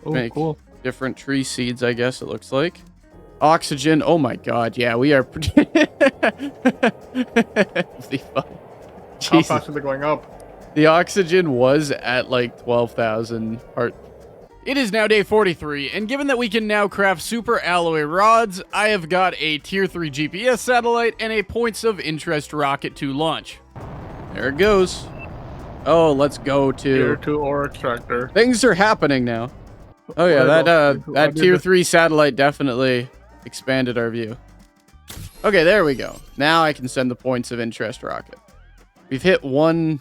Oh, cool. Different tree seeds, I guess it looks like. Oxygen, oh my god, yeah, we are... How fast are they going up? The oxygen was at like 12,000 heart. It is now day 43, and given that we can now craft super alloy rods, I have got a tier 3 GPS satellite and a points of interest rocket to launch. There it goes. Oh, let's go to... Tier 2 ore extractor. Things are happening now. Oh yeah, that tier 3 satellite definitely expanded our view. Okay, there we go. Now I can send the points of interest rocket. We've hit 1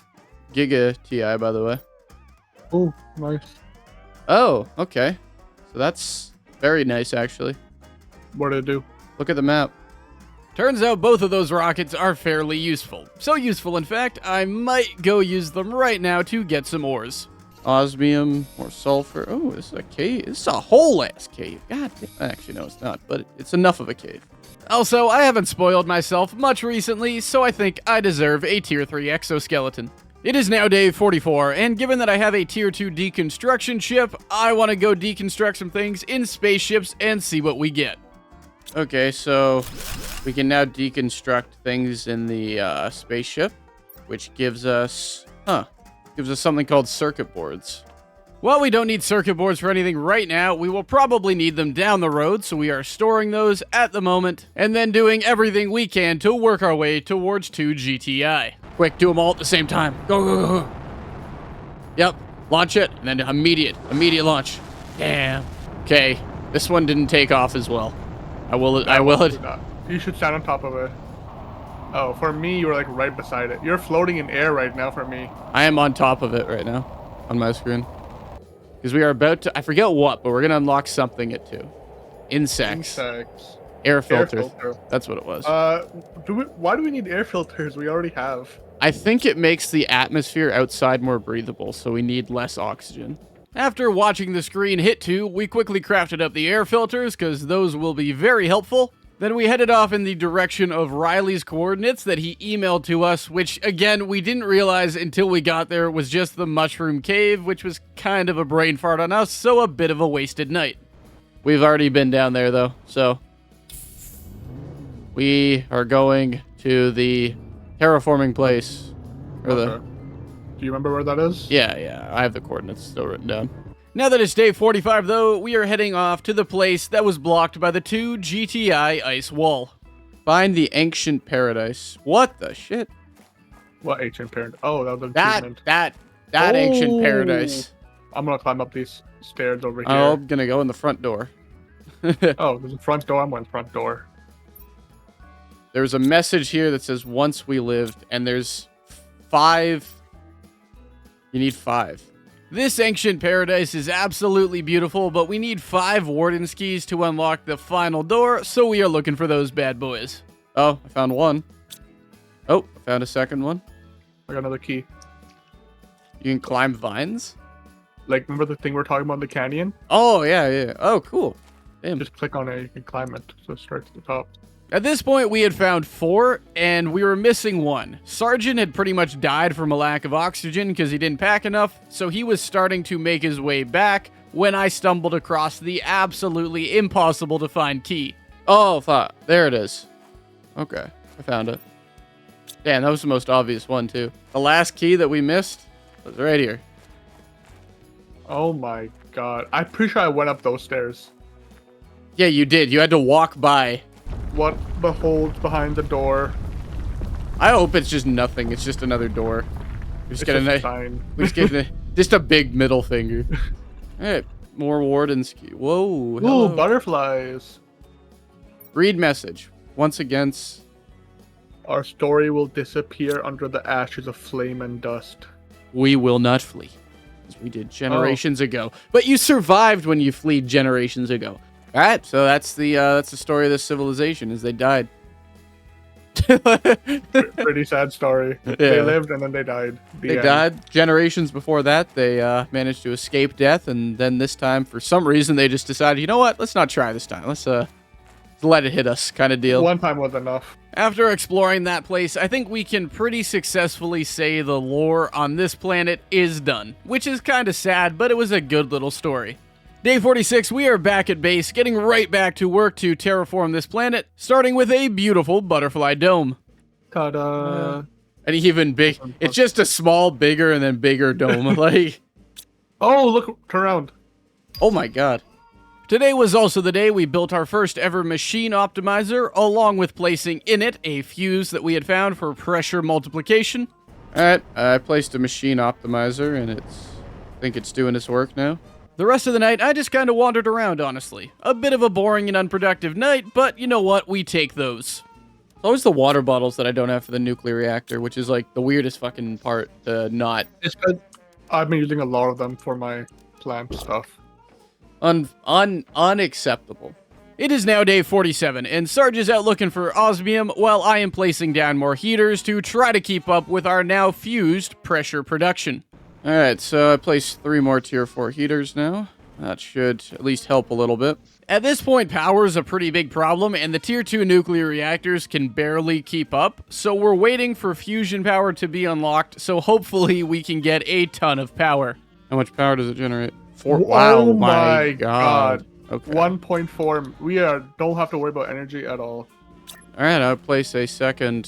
giga TI, by the way. Oh, nice. Oh, okay. So that's very nice, actually. What did it do? Look at the map. Turns out both of those rockets are fairly useful. So useful, in fact, I might go use them right now to get some ores. Osmium or sulfur. Oh, this is a cave. This is a whole-ass cave. God damn. Actually, no, it's not, but it's enough of a cave. Also, I haven't spoiled myself much recently, so I think I deserve a tier 3 exoskeleton. It is now day 44, and given that I have a tier 2 deconstruction ship, I want to go deconstruct some things in spaceships and see what we get. Okay, so we can now deconstruct things in the spaceship, which gives us, something called circuit boards. While we don't need circuit boards for anything right now, we will probably need them down the road, so we are storing those at the moment, and then doing everything we can to work our way towards 2 GTI. Quick, do them all at the same time. Go, go, go, go. Yep, launch it, and then immediate launch. Damn. Okay, this one didn't take off as well. I will. You should stand on top of it. Oh, for me, you were like right beside it. You're floating in air right now for me. I am on top of it right now, on my screen. Because we are about to, I forget what, but we're going to unlock something at 2. Insects. Air filters. filter. That's what it was. Why do we need air filters? We already have. I think it makes the atmosphere outside more breathable, so we need less oxygen. After watching the screen hit 2, we quickly crafted up the air filters, because those will be very helpful. Then we headed off in the direction of Riley's coordinates that he emailed to us, which, again, we didn't realize until we got there was just the Mushroom Cave, which was kind of a brain fart on us, so a bit of a wasted night. We've already been down there, though, so we are going to the terraforming place. Or Okay. Do you remember where that is? Yeah, I have the coordinates still written down. Now that it's day 45, though, we are heading off to the place that was blocked by the 2 GTI ice wall. Find the ancient paradise. What the shit? What ancient parent? Oh, that was an That achievement. ancient Oh. paradise. I'm gonna climb up these stairs over here. I'm gonna go in the front door. Oh, there's a front door. I'm going front door. There's a message here that says once we lived, and there's 5. You need 5. This ancient paradise is absolutely beautiful, but we need 5 Warden's keys to unlock the final door, so we are looking for those bad boys. Oh, I found one. Oh, I found a second one. I got another key. You can climb vines? Like, remember the thing we we're talking about in the canyon? Oh, yeah. Oh, cool. Damn. Just click on it, you can climb it. So straight to the top. At this point, we had found 4, and we were missing 1. Sergeant had pretty much died from a lack of oxygen because he didn't pack enough, so he was starting to make his way back when I stumbled across the absolutely impossible to find key. Oh, fuck. There it is. Okay, I found it. Damn, that was the most obvious one, too. The last key that we missed was right here. Oh my god. I'm pretty sure I went up those stairs. Yeah, you did. You had to walk by. What beholds behind the door? I hope it's just nothing. It's just another door. We just It's get a just a nice... sign. We just get just a big middle finger. All right, more Warden's key. Whoa, Ooh, hello. butterflies. Read message. Once again, Our story will disappear under the ashes of flame and dust. we will not flee, as we did generations ago. But you survived when you fled generations ago. All right, so that's the story of this civilization, is they died. Pretty sad story. They Yeah. lived and then they died. The They end. died. Generations before that, they managed to escape death, and then this time, for some reason, they just decided, you know what? Let's not try this time. Let's let it hit us, kind of deal. One time was enough. After exploring that place, I think we can pretty successfully say the lore on this planet is done, which is kind of sad, but it was a good little story. Day 46, we are back at base, getting right back to work to terraform this planet, starting with a beautiful butterfly dome. Ta-da. And even big, it's just a small, bigger, and then bigger dome. Like, Oh, look, turn around. oh my god. Today was also the day we built our first ever machine optimizer, along with placing in it a fuse that we had found for pressure multiplication. Alright, I placed a machine optimizer, and I think it's doing its work now. The rest of the night, I just kind of wandered around, honestly. A bit of a boring and unproductive night, but you know what? We take those. It's always the water bottles that I don't have for the nuclear reactor, which is like the weirdest fucking part to not... It's good. I've been using a lot of them for my plant stuff. Unacceptable. It is now day 47, and Sarge is out looking for osmium while I am placing down more heaters to try to keep up with our now fused pressure production. Alright, so I placed 3 more tier 4 heaters now. That should at least help a little bit. At this point, power is a pretty big problem, and the tier 2 nuclear reactors can barely keep up, so we're waiting for fusion power to be unlocked, so hopefully we can get a ton of power. How much power does it generate? Wow, Oh my my god. Okay. 1.4. We don't have to worry about energy at all. Alright, I placed a second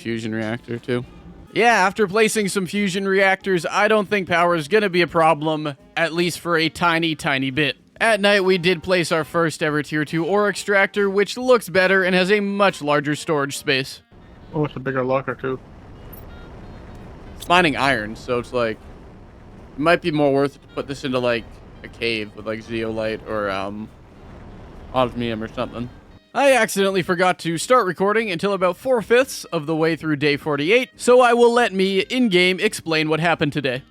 fusion reactor too. Yeah, after placing some fusion reactors, I don't think power is gonna be a problem, at least for a tiny, tiny bit. At night, we did place our first ever tier 2 ore extractor, which looks better and has a much larger storage space. Oh, it's a bigger locker too. It's mining iron, so it's like, it might be more worth it to put this into like a cave with like zeolite or osmium or something. I accidentally forgot to start recording until about 4/5 of the way through day 48, so I will let me, in-game, explain what happened today.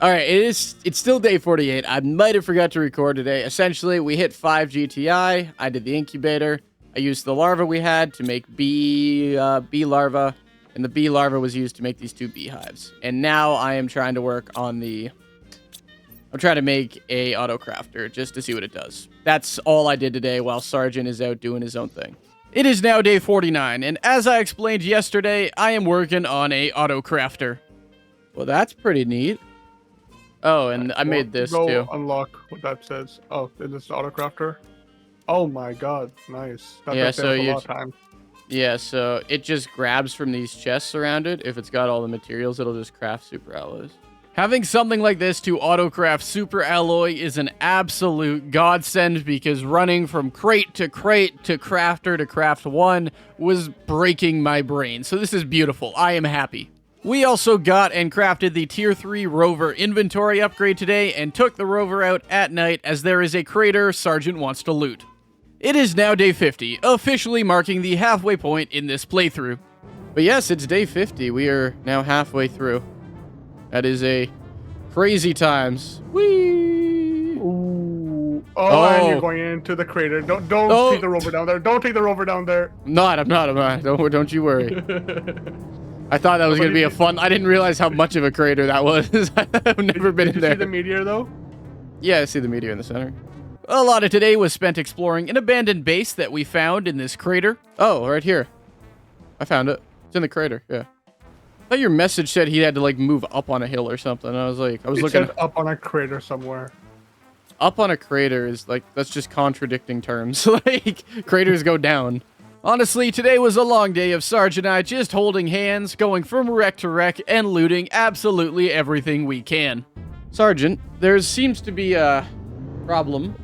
All right, it's still day 48. I might have forgot to record today. Essentially, we hit 5 GTI. I did the incubator. I used the larva we had to make bee larva, and the bee larva was used to make these 2 beehives. And now I am trying to work on I'm trying to make a auto crafter just to see what it does. That's all I did today while Sergeant is out doing his own thing. It is now day 49, and as I explained yesterday, I am working on a auto crafter. Well, that's pretty neat. Oh, and I made this too. Unlock what that says. Oh, is this the auto crafter? Oh my god, nice. That Yeah, saves so a you. lot of time. Yeah, so it just grabs from these chests around it. If it's got all the materials, it'll just craft super alloys. Having something like this to auto-craft super alloy is an absolute godsend because running from crate to crafter to craft 1 was breaking my brain. So this is beautiful. I am happy. We also got and crafted the Tier 3 Rover inventory upgrade today and took the Rover out at night as there is a crater Sergeant wants to loot. It is now day 50, officially marking the halfway point in this playthrough. But yes, it's day 50. We are now halfway through. That is a crazy times. Whee! Ooh. Oh, and you're going into the crater. Don't take the Rover down there. Don't take the Rover down there. I'm not. Don't you worry. I thought that was going to be a fun... I didn't realize how much of a crater that was. I've never been in there. Did you see the meteor, though? Yeah, I see the meteor in the center. A lot of today was spent exploring an abandoned base that we found in this crater. Oh, right here. I found it. It's in the crater, yeah. I thought your message said he had to, like, move up on a hill or something. I was looking... It says up on a crater somewhere. Up on a crater is, like, that's just contradicting terms. Like, craters go down. Honestly, today was a long day of Sarge and I just holding hands, going from wreck to wreck, and looting absolutely everything we can. Sergeant, there seems to be a problem.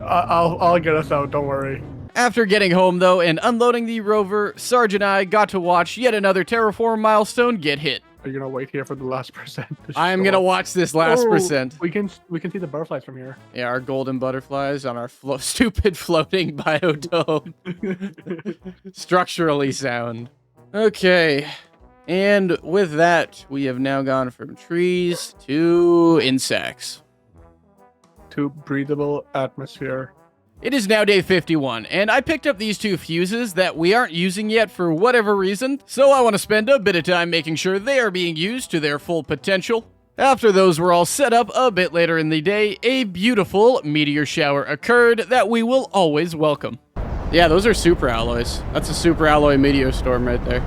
I'll get us out, don't worry. After getting home, though, and unloading the Rover, Sarge and I got to watch yet another terraform milestone get hit. Are you gonna wait here for the last percent? I'm gonna watch this last percent. We can see the butterflies from here. Yeah, our golden butterflies on our stupid floating biodome. Structurally sound. Okay. And with that, we have now gone from trees to insects. To breathable atmosphere. It is now day 51, and I picked up these 2 fuses that we aren't using yet for whatever reason, so I want to spend a bit of time making sure they are being used to their full potential. After those were all set up a bit later in the day, a beautiful meteor shower occurred that we will always welcome. Yeah, those are super alloys. That's a super alloy meteor storm right there.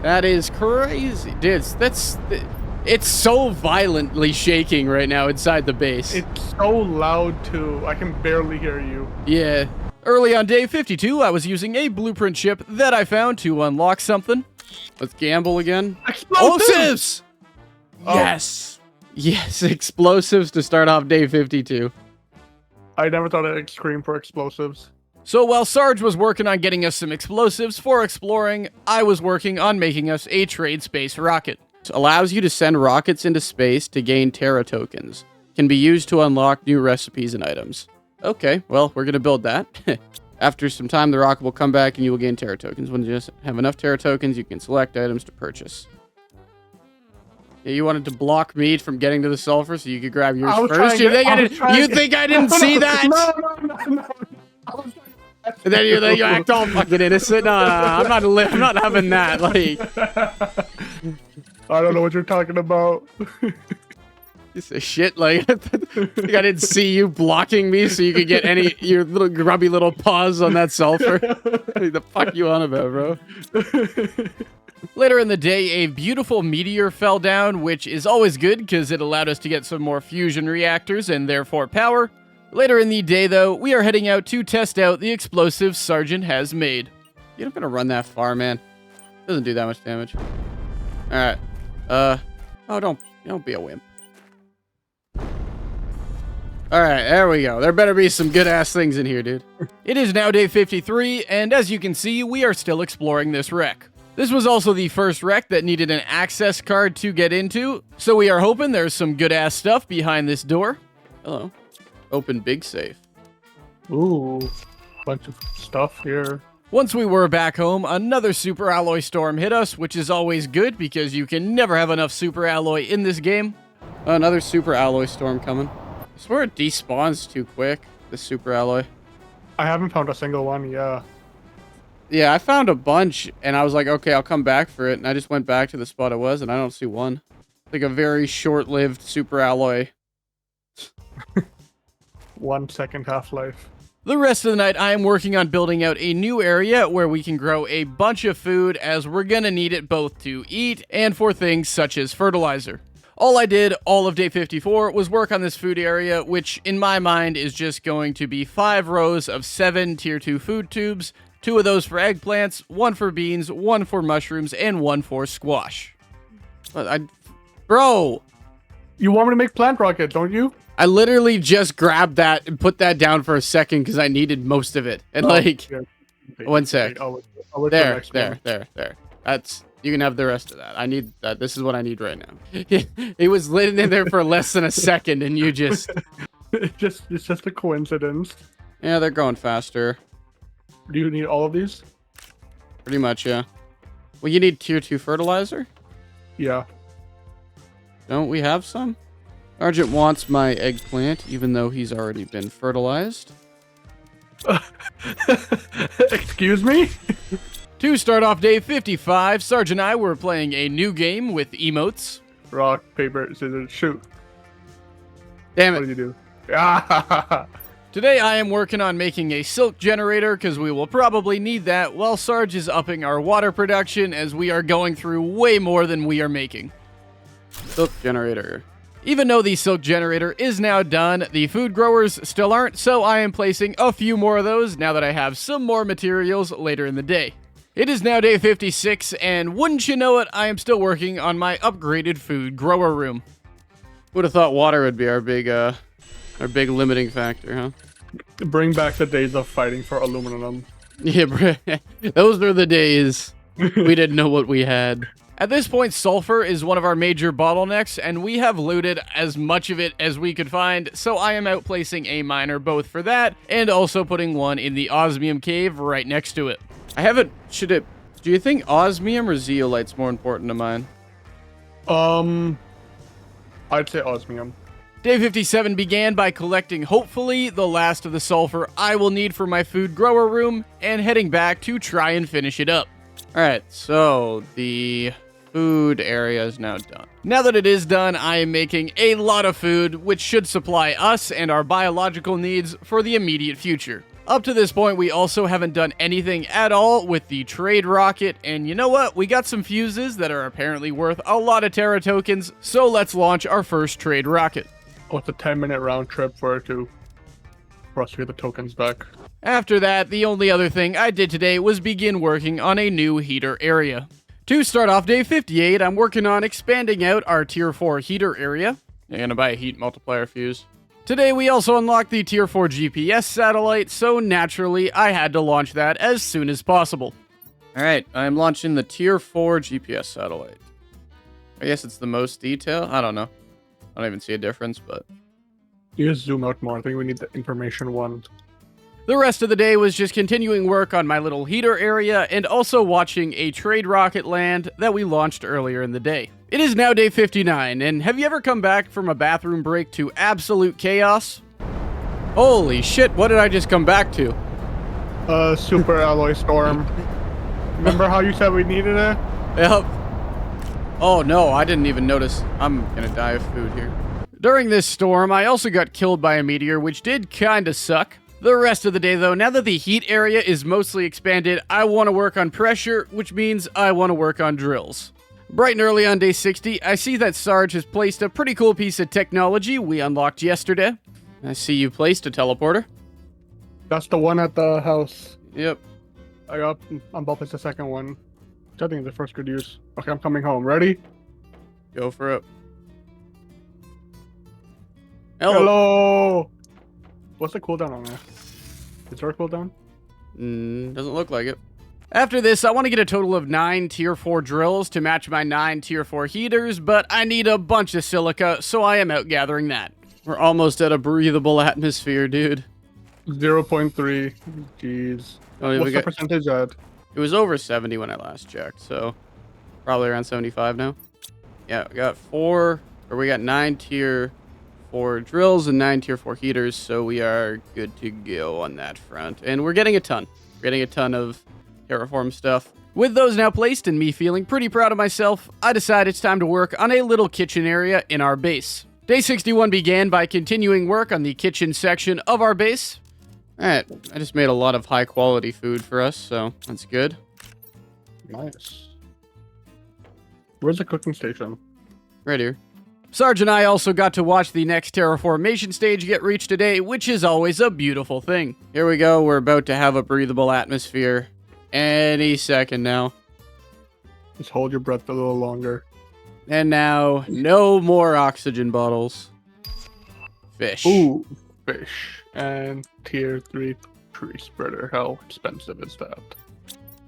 That is crazy. Dude, it's so violently shaking right now inside the base. It's so loud, too. I can barely hear you. Yeah. Early on day 52, I was using a blueprint chip that I found to unlock something. Let's gamble again. Explosives! Oh. Yes! Yes, explosives to start off day 52. I never thought I'd scream for explosives. So while Sarge was working on getting us some explosives for exploring, I was working on making us a trade space rocket. Allows you to send rockets into space to gain Terra tokens. Can be used to unlock new recipes and items. Okay, well, we're gonna build that. After some time, the rocket will come back and you will gain Terra tokens. When you just have enough Terra tokens, you can select items to purchase. Yeah, you wanted to block me from getting to the sulfur so you could grab yours first? You think I didn't see that? No. And then you act all fucking innocent. No, I'm not having that. Like, I don't know what you're talking about. You say shit. Like, I didn't see you blocking me so you could get your little grubby little paws on that sulfur. What the fuck you on about, bro? Later in the day, a beautiful meteor fell down, which is always good because it allowed us to get some more fusion reactors and therefore power. Later in the day, though, we are heading out to test out the explosives Sergeant has made. You're not gonna run that far, man. Doesn't do that much damage. Alright. Oh, don't be a wimp. Alright, there we go. There better be some good-ass things in here, dude. It is now day 53, and as you can see, we are still exploring this wreck. This was also the first wreck that needed an access card to get into, so we are hoping there's some good-ass stuff behind this door. Hello. Open big safe. Ooh, bunch of stuff here. Once we were back home, another super alloy storm hit us, which is always good because you can never have enough super alloy in this game. Oh, another super alloy storm coming. I swear it despawns too quick, the super alloy. I haven't found a single one, yeah. Yeah, I found a bunch, and I was like, okay, I'll come back for it. And I just went back to the spot it was, and I don't see one. Like a very short-lived super alloy. 1 second half-life. The rest of the night, I am working on building out a new area where we can grow a bunch of food, as we're gonna need it both to eat and for things such as fertilizer. All I did all of day 54 was work on this food area, which in my mind is just going to be 5 rows of 7 tier 2 food tubes, 2 of those for eggplants, 1 for beans, 1 for mushrooms, and 1 for squash. Bro! You want me to make plant rocket, don't you? I literally just grabbed that and put that down for a second because I needed most of it. And Yeah. one sec. I'll wait for the There. next one. That's, you can have the rest of that. I need that. This is what I need right now. It was lit in there for less than a second and you just... It's just a coincidence. Yeah, they're going faster. Do you need all of these? Pretty much, yeah. Well, you need tier 2 fertilizer? Yeah. Don't we have some? Argent wants my eggplant, even though he's already been fertilized. Excuse me? To start off day 55, Sarge and I were playing a new game with emotes. Rock, paper, scissors, shoot. Damn What it. did you do? Ah! Today I am working on making a silk generator because we will probably need that while Sarge is upping our water production as we are going through way more than we are making. Silk generator. Even though the silk generator is now done, the food growers still aren't, so I am placing a few more of those now that I have some more materials later in the day. It is now day 56, and wouldn't you know it, I am still working on my upgraded food grower room. Would have thought water would be our big limiting factor, huh? Bring back the days of fighting for aluminum. Yeah, those were the days we didn't know what we had. At this point, sulfur is one of our major bottlenecks, and we have looted as much of it as we could find, so I am outplacing a miner both for that, and also putting one in the osmium cave right next to it. Do you think osmium or zeolite's more important to mine? I'd say osmium. Day 57 began by collecting, hopefully, the last of the sulfur I will need for my food grower room, and heading back to try and finish it up. Alright, so the food area is now done. Now that it is done, I am making a lot of food, which should supply us and our biological needs for the immediate future. Up to this point, we also haven't done anything at all with the trade rocket, and you know what? We got some fuses that are apparently worth a lot of Terra tokens, so let's launch our first trade rocket. Oh, it's a 10-minute round trip for us to get the tokens back. After that, the only other thing I did today was begin working on a new heater area. To start off day 58, I'm working on expanding out our tier 4 heater area. I'm gonna buy a heat multiplier fuse. Today we also unlocked the tier 4 GPS satellite, so naturally I had to launch that as soon as possible. Alright, I'm launching the tier 4 GPS satellite. I guess it's the most detail? I don't know. I don't even see a difference, but... You just zoom out more. I think we need the information one. The rest of the day was just continuing work on my little heater area and also watching a trade rocket land that we launched earlier in the day. It is now day 59, and have you ever come back from a bathroom break to absolute chaos? Holy shit, what did I just come back to? Super alloy storm. Remember how you said we needed it? Yep. Oh no, I didn't even notice. I'm gonna die of food here. During this storm, I also got killed by a meteor, which did kinda suck. The rest of the day, though, now that the heat area is mostly expanded, I want to work on pressure, which means I want to work on drills. Bright and early on day 60, I see that Sarge has placed a pretty cool piece of technology we unlocked yesterday. I see you placed a teleporter. That's the one at the house. Yep. I'm about to place the second one. Which I think is the first good use. Okay, I'm coming home. Ready? Go for it. Hello! What's the cooldown on that? Is there a cooldown? Doesn't look like it. After this, I want to get a total of 9 tier 4 drills to match my 9 tier 4 heaters, but I need a bunch of silica, so I am out gathering that. We're almost at a breathable atmosphere, dude. 0.3. Jeez. Oh, yeah, What's the percentage at? It was over 70 when I last checked, so probably around 75 now. Yeah, we got 4 Or we got 9 tier 4 drills and 9 tier 4 heaters, so we are good to go on that front. And we're getting a ton. We're getting a ton of terraform stuff. With those now placed and me feeling pretty proud of myself, I decide it's time to work on a little kitchen area in our base. Day 61 began by continuing work on the kitchen section of our base. Alright, I just made a lot of high quality food for us, so that's good. Nice. Where's the cooking station? Right here. Sarge and I also got to watch the next terraformation stage get reached today, which is always a beautiful thing. Here we go, we're about to have a breathable atmosphere any second now. Just hold your breath a little longer. And now, no more oxygen bottles. Fish. Ooh, fish. And tier 3 tree spreader. How expensive is that?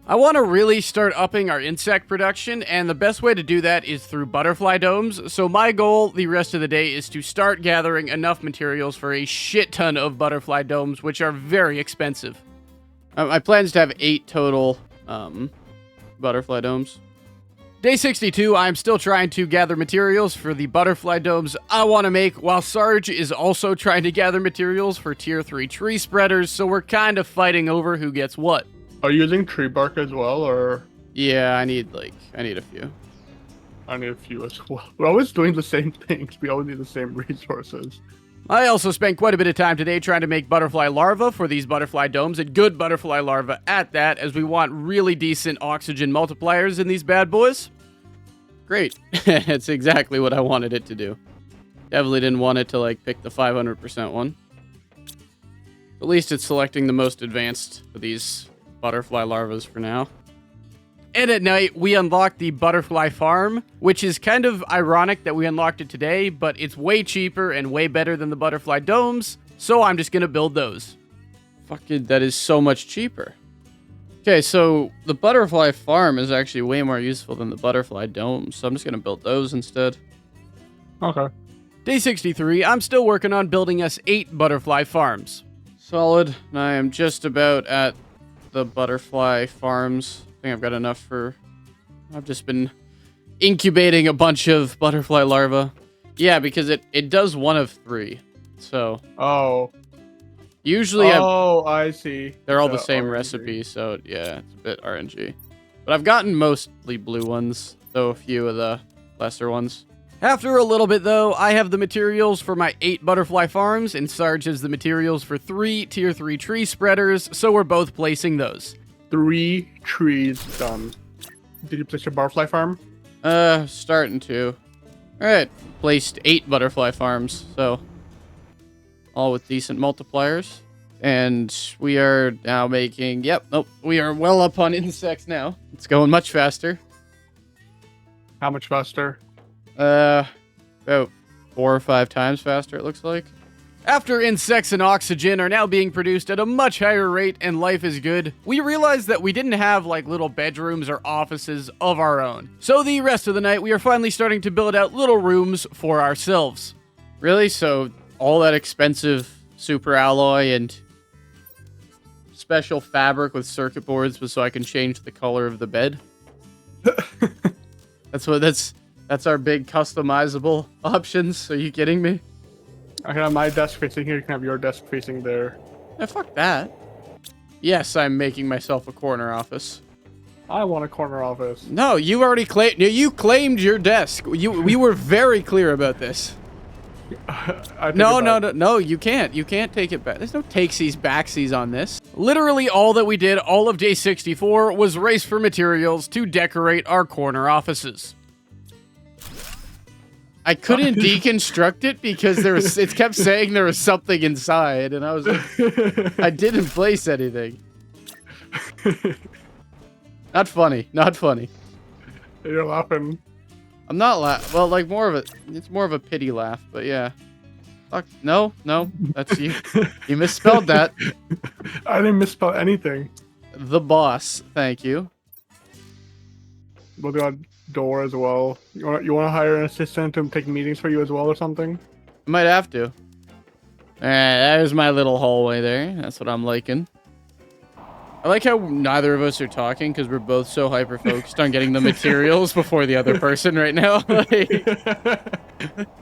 I want to really start upping our insect production, and the best way to do that is through butterfly domes. So my goal the rest of the day is to start gathering enough materials for a shit ton of butterfly domes, which are very expensive. My plan is to have 8 total butterfly domes. Day 62, I'm still trying to gather materials for the butterfly domes I want to make, while Sarge is also trying to gather materials for tier 3 tree spreaders, so we're kind of fighting over who gets what. Are you using tree bark as well, or? Yeah, I need a few. I need a few as well. We're always doing the same things. We always need the same resources. I also spent quite a bit of time today trying to make butterfly larvae for these butterfly domes, and good butterfly larvae at that, as we want really decent oxygen multipliers in these bad boys. Great. It's exactly what I wanted it to do. Definitely didn't want it to, like, pick the 500% one. At least it's selecting the most advanced for these butterfly larvae for now. And at night, we unlocked the butterfly farm, which is kind of ironic that we unlocked it today, but it's way cheaper and way better than the butterfly domes, so I'm just gonna build those. Fucking, that is so much cheaper. Okay, so the butterfly farm is actually way more useful than the butterfly domes, so I'm just gonna build those instead. Okay. Day 63, I'm still working on building us 8 butterfly farms. Solid, and I am just about at the butterfly farms. I think I've got enough for... I've just been incubating a bunch of butterfly larvae. Yeah, because it does 1 of 3. So... Oh. Usually I see. they're all the same RNG. recipe, so yeah, it's a bit RNG. But I've gotten mostly blue ones, though a few of the lesser ones. After a little bit, though, I have the materials for my 8 butterfly farms, and Sarge has the materials for 3 tier 3 tree spreaders, so we're both placing those. 3 trees done. Did you place your butterfly farm? Starting to. Alright, placed 8 butterfly farms, so all with decent multipliers. And we are now making, we are well up on insects now. It's going much faster. How much faster? About 4 or 5 times faster, it looks like. After insects and oxygen are now being produced at a much higher rate and life is good, we realized that we didn't have like little bedrooms or offices of our own. So the rest of the night, we are finally starting to build out little rooms for ourselves. Really? So all that expensive super alloy and special fabric with circuit boards was so I can change the color of the bed? That's our big customizable options. Are you kidding me? I can have my desk facing here. You can have your desk facing there. Yeah, fuck that. Yes, I'm making myself a corner office. I want a corner office. No, you already claimed. You claimed your desk. We were very clear about this. No. You can't. You can't take it back. There's no takesies, backsies on this. Literally, all that we did, all of day 64, was race for materials to decorate our corner offices. I couldn't deconstruct it because it kept saying there was something inside, and I was like, I didn't place anything. Not funny. Not funny. You're laughing. I'm not well, like it's more of a pity laugh, but yeah. Fuck, no, that's you. You misspelled that. I didn't misspell anything. The boss, thank you. We'll do a door as well. You want to hire an assistant to take meetings for you as well or something? I might have to. There's my little hallway there. That's what I'm liking. I like how neither of us are talking because we're both so hyper-focused on getting the materials before the other person right now.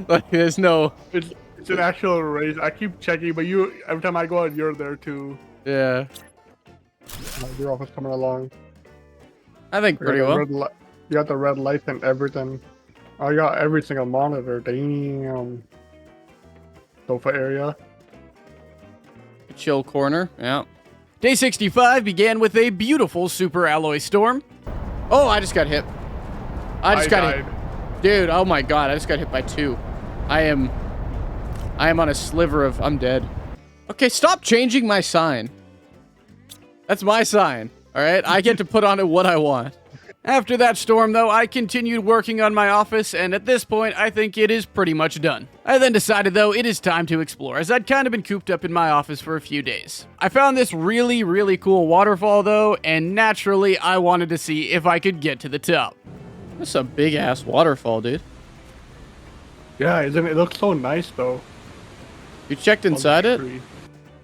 Like, there's no... It's an actual race. I keep checking, but every time I go out, you're there too. Yeah. Your office coming along. I think pretty well. You got the red light and everything. I got every single monitor. Damn. Sofa area. Chill corner, yeah. Day 65 began with a beautiful super alloy storm. Oh, I just got hit. I just got hit. Dude, oh my god, I just got hit by 2. I am on a sliver of... I'm dead. Okay, stop changing my sign. That's my sign, alright? I get to put on it what I want. After that storm, though, I continued working on my office, and at this point, I think it is pretty much done. I then decided, though, it is time to explore, as I'd kind of been cooped up in my office for a few days. I found this really, really cool waterfall, though, and naturally, I wanted to see if I could get to the top. That's a big-ass waterfall, dude. Yeah, isn't it? It looks so nice, though. You checked inside it?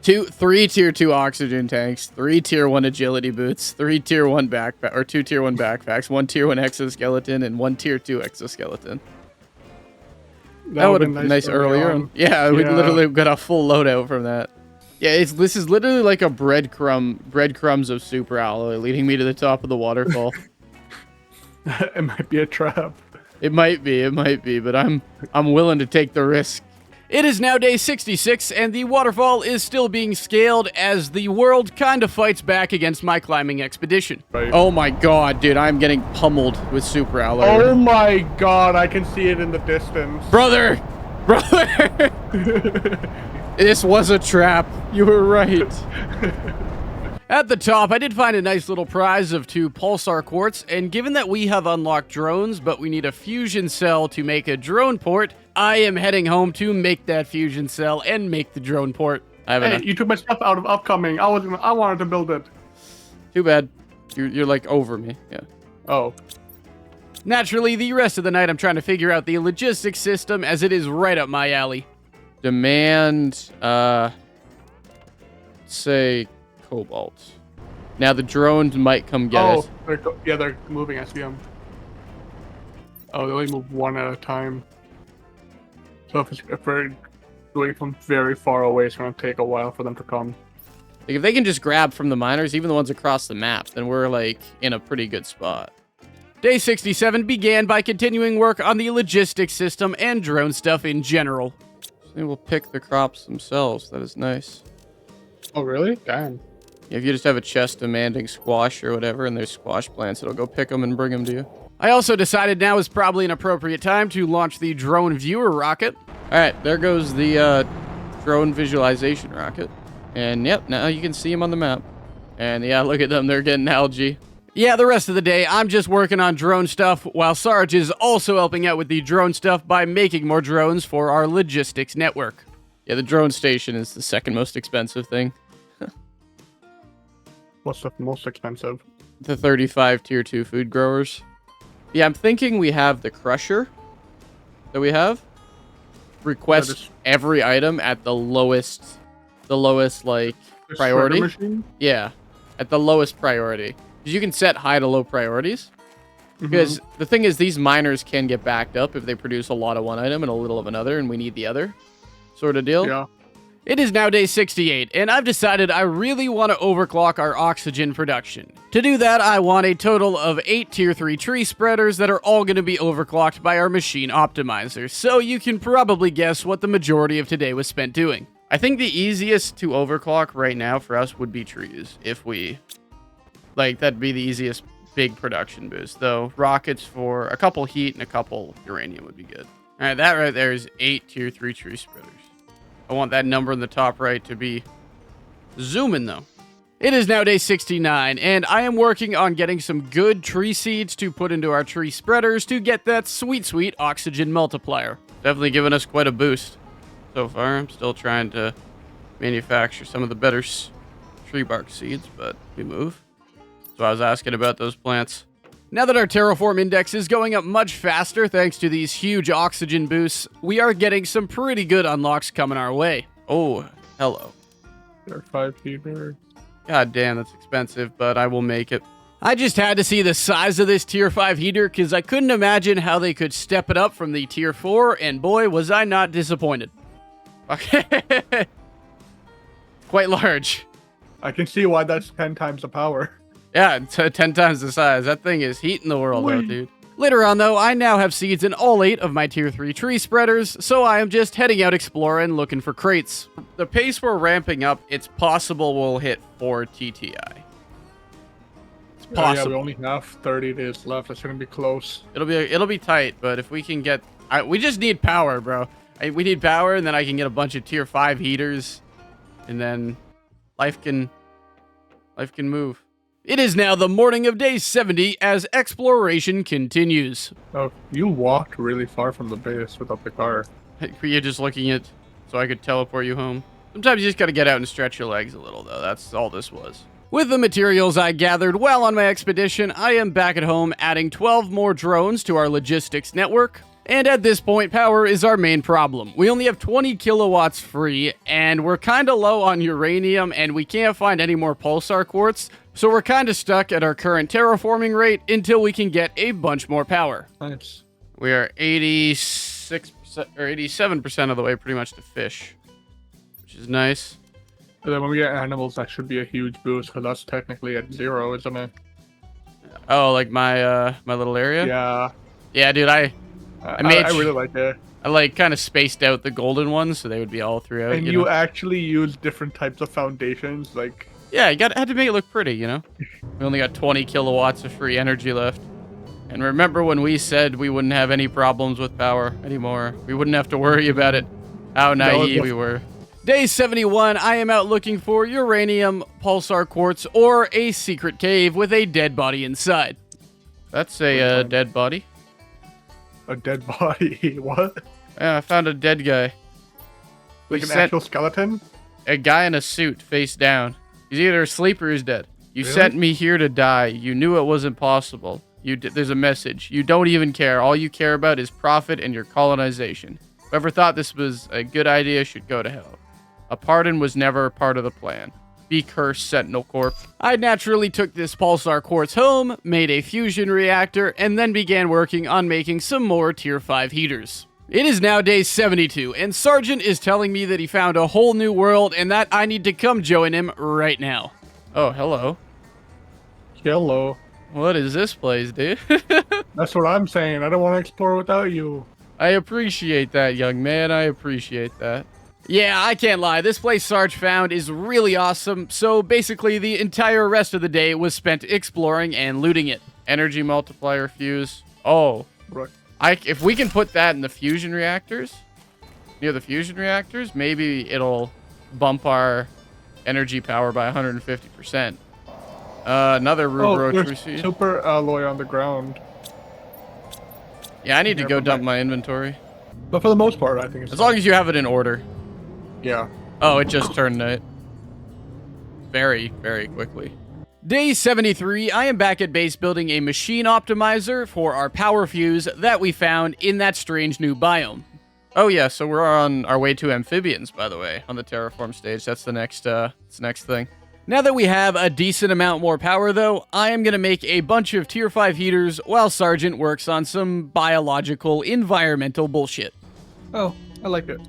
3 tier 2 oxygen tanks, 3 tier 1 agility boots, 3 tier 1 backpack, or 2 tier 1 backpacks, 1 tier 1 exoskeleton, and 1 tier 2 exoskeleton. That would have been nice earlier. Yeah, we literally got a full loadout from that. Yeah, this is literally like a breadcrumbs of super alloy leading me to the top of the waterfall. It might be a trap. It might be, but I'm willing to take the risk. It is now day 66, and the waterfall is still being scaled as the world kind of fights back against my climbing expedition. Right. Oh my god, dude, I'm getting pummeled with super alloy. Oh my god, I can see it in the distance. Brother! This was a trap. You were right. At the top, I did find a nice little prize of 2 pulsar quartz, and given that we have unlocked drones, but we need a fusion cell to make a drone port, I am heading home to make that fusion cell and make the drone port. Hey, you took my stuff out of upcoming. I wanted to build it. Too bad. You're like over me. Yeah. Oh. Naturally, the rest of the night I'm trying to figure out the logistics system as it is right up my alley. Demand, say cobalt. Now the drones might come get it. They're moving. I see them. Oh, they only move 1 at a time. So if we're doing from very far away, it's going to take a while for them to come. Like, if they can just grab from the miners, even the ones across the map, then we're, like, in a pretty good spot. Day 67 began by continuing work on the logistics system and drone stuff in general. They will pick the crops themselves. That is nice. Oh, really? Damn. If you just have a chest demanding squash or whatever, and there's squash plants, it'll go pick them and bring them to you. I also decided now is probably an appropriate time to launch the drone viewer rocket. All right, there goes the drone visualization rocket. And yep, now you can see them on the map. And yeah, look at them, they're getting algae. Yeah, the rest of the day, I'm just working on drone stuff, while Sarge is also helping out with the drone stuff by making more drones for our logistics network. Yeah, the drone station is the second most expensive thing. What's the most expensive? The 35 tier 2 food growers. Yeah, I'm thinking we have the crusher that we have. Request every item at the lowest like priority. Machine? Yeah, at the lowest priority. Because you can set high to low priorities. Because the thing is, these miners can get backed up if they produce a lot of one item and a little of another, and we need the other sort of deal. Yeah. It is now day 68, and I've decided I really want to overclock our oxygen production. To do that, I want a total of 8 tier 3 tree spreaders that are all going to be overclocked by our machine optimizer, so you can probably guess what the majority of today was spent doing. I think the easiest to overclock right now for us would be trees, if we... Like, that'd be the easiest big production boost, though rockets for a couple heat and a couple uranium would be good. Alright, that right there is 8 tier 3 tree spreaders. I want that number in the top right to be zooming, though. It is now day 69, and I am working on getting some good tree seeds to put into our tree spreaders to get that sweet, sweet oxygen multiplier. Definitely giving us quite a boost so far. I'm still trying to manufacture some of the better tree bark seeds, but we move. So I was asking about those plants. Now that our terraform index is going up much faster thanks to these huge oxygen boosts, we are getting some pretty good unlocks coming our way. Oh, hello. There are 5 feeder. God damn, that's expensive, but I will make it. I just had to see the size of this tier 5 heater because I couldn't imagine how they could step it up from the tier 4, and boy, was I not disappointed. Okay. Quite large. I can see why that's 10 times the power. Yeah, it's 10 times the size. That thing is heating the world out, Whee! dude. Later on, though, I now have seeds in all 8 of my tier 3 tree spreaders, so I am just heading out exploring looking for crates. The pace we're ramping up, it's possible we'll hit 4 TTI. It's Yeah, possible. we only have 30 days left. It's gonna be close. It'll be tight, but if we can get... we just need power, bro. We need power, and then I can get a bunch of tier 5 heaters, and then life can move. It is now the morning of day 70 as exploration continues. Oh, you walked really far from the base without the car. You're just looking at so I could teleport you home. Sometimes you just gotta get out and stretch your legs a little, though. That's all this was. With the materials I gathered while on my expedition, I am back at home adding 12 more drones to our logistics network. And at this point, power is our main problem. We only have 20 kilowatts free, and we're kinda low on uranium, and we can't find any more pulsar quartz, so we're kinda stuck at our current terraforming rate until we can get a bunch more power. Nice. We are 86% or 87% of the way pretty much to fish, which is nice. And then when we get animals, that should be a huge boost because that's technically at 0, isn't it? Oh, like my my little area? Yeah. Yeah, dude, I made I really like it. I like kind of spaced out the golden ones so they would be all throughout. And you you know? actually use different types of foundations, like Yeah, had to make it look pretty, you know? We only got 20 kilowatts of free energy left. And remember when we said we wouldn't have any problems with power anymore? We wouldn't have to worry about it. How naive we were. Day 71, I am out looking for uranium, pulsar quartz, or a secret cave with a dead body inside. That's a dead body. a dead body. What? Yeah, I found a dead guy. Like an actual skeleton? A guy in a suit, face down. He's either asleep or he's dead. You Really? sent me here to die. You knew it was impossible. There's a message. You don't even care. All you care about is profit and your colonization. Whoever thought this was a good idea should go to hell. A pardon was never a part of the plan. Be cursed, Sentinel Corp. I naturally took this pulsar quartz home, made a fusion reactor, and then began working on making some more tier 5 heaters. It is now day 72, and Sergeant is telling me that he found a whole new world and that I need to come join him right now. Oh, hello. Hello. What is this place, dude? That's what I'm saying. I don't want to explore without you. I appreciate that, young man. I appreciate that. Yeah, I can't lie. This place Sarge found is really awesome. So basically, the entire rest of the day was spent exploring and looting it. Energy multiplier fuse. Oh, Right. if we can put that in the fusion reactors, near the fusion reactors, maybe it'll bump our energy power by 150%. Another Oh, Rubro there's Trucy. super alloy on the ground. Yeah, I need to Never go dump mind. my inventory. But for the most part, I think it's As long as you have it in order. yeah. Oh, it just turned night. Very, very quickly. Day 73, I am back at base building a machine optimizer for our power fuse that we found in that strange new biome. Oh yeah, so we're on our way to amphibians, by the way, on the terraform stage. That's the next thing. Now that we have a decent amount more power, though, I am going to make a bunch of tier 5 heaters while Sergeant works on some biological, environmental bullshit. Oh, I like it.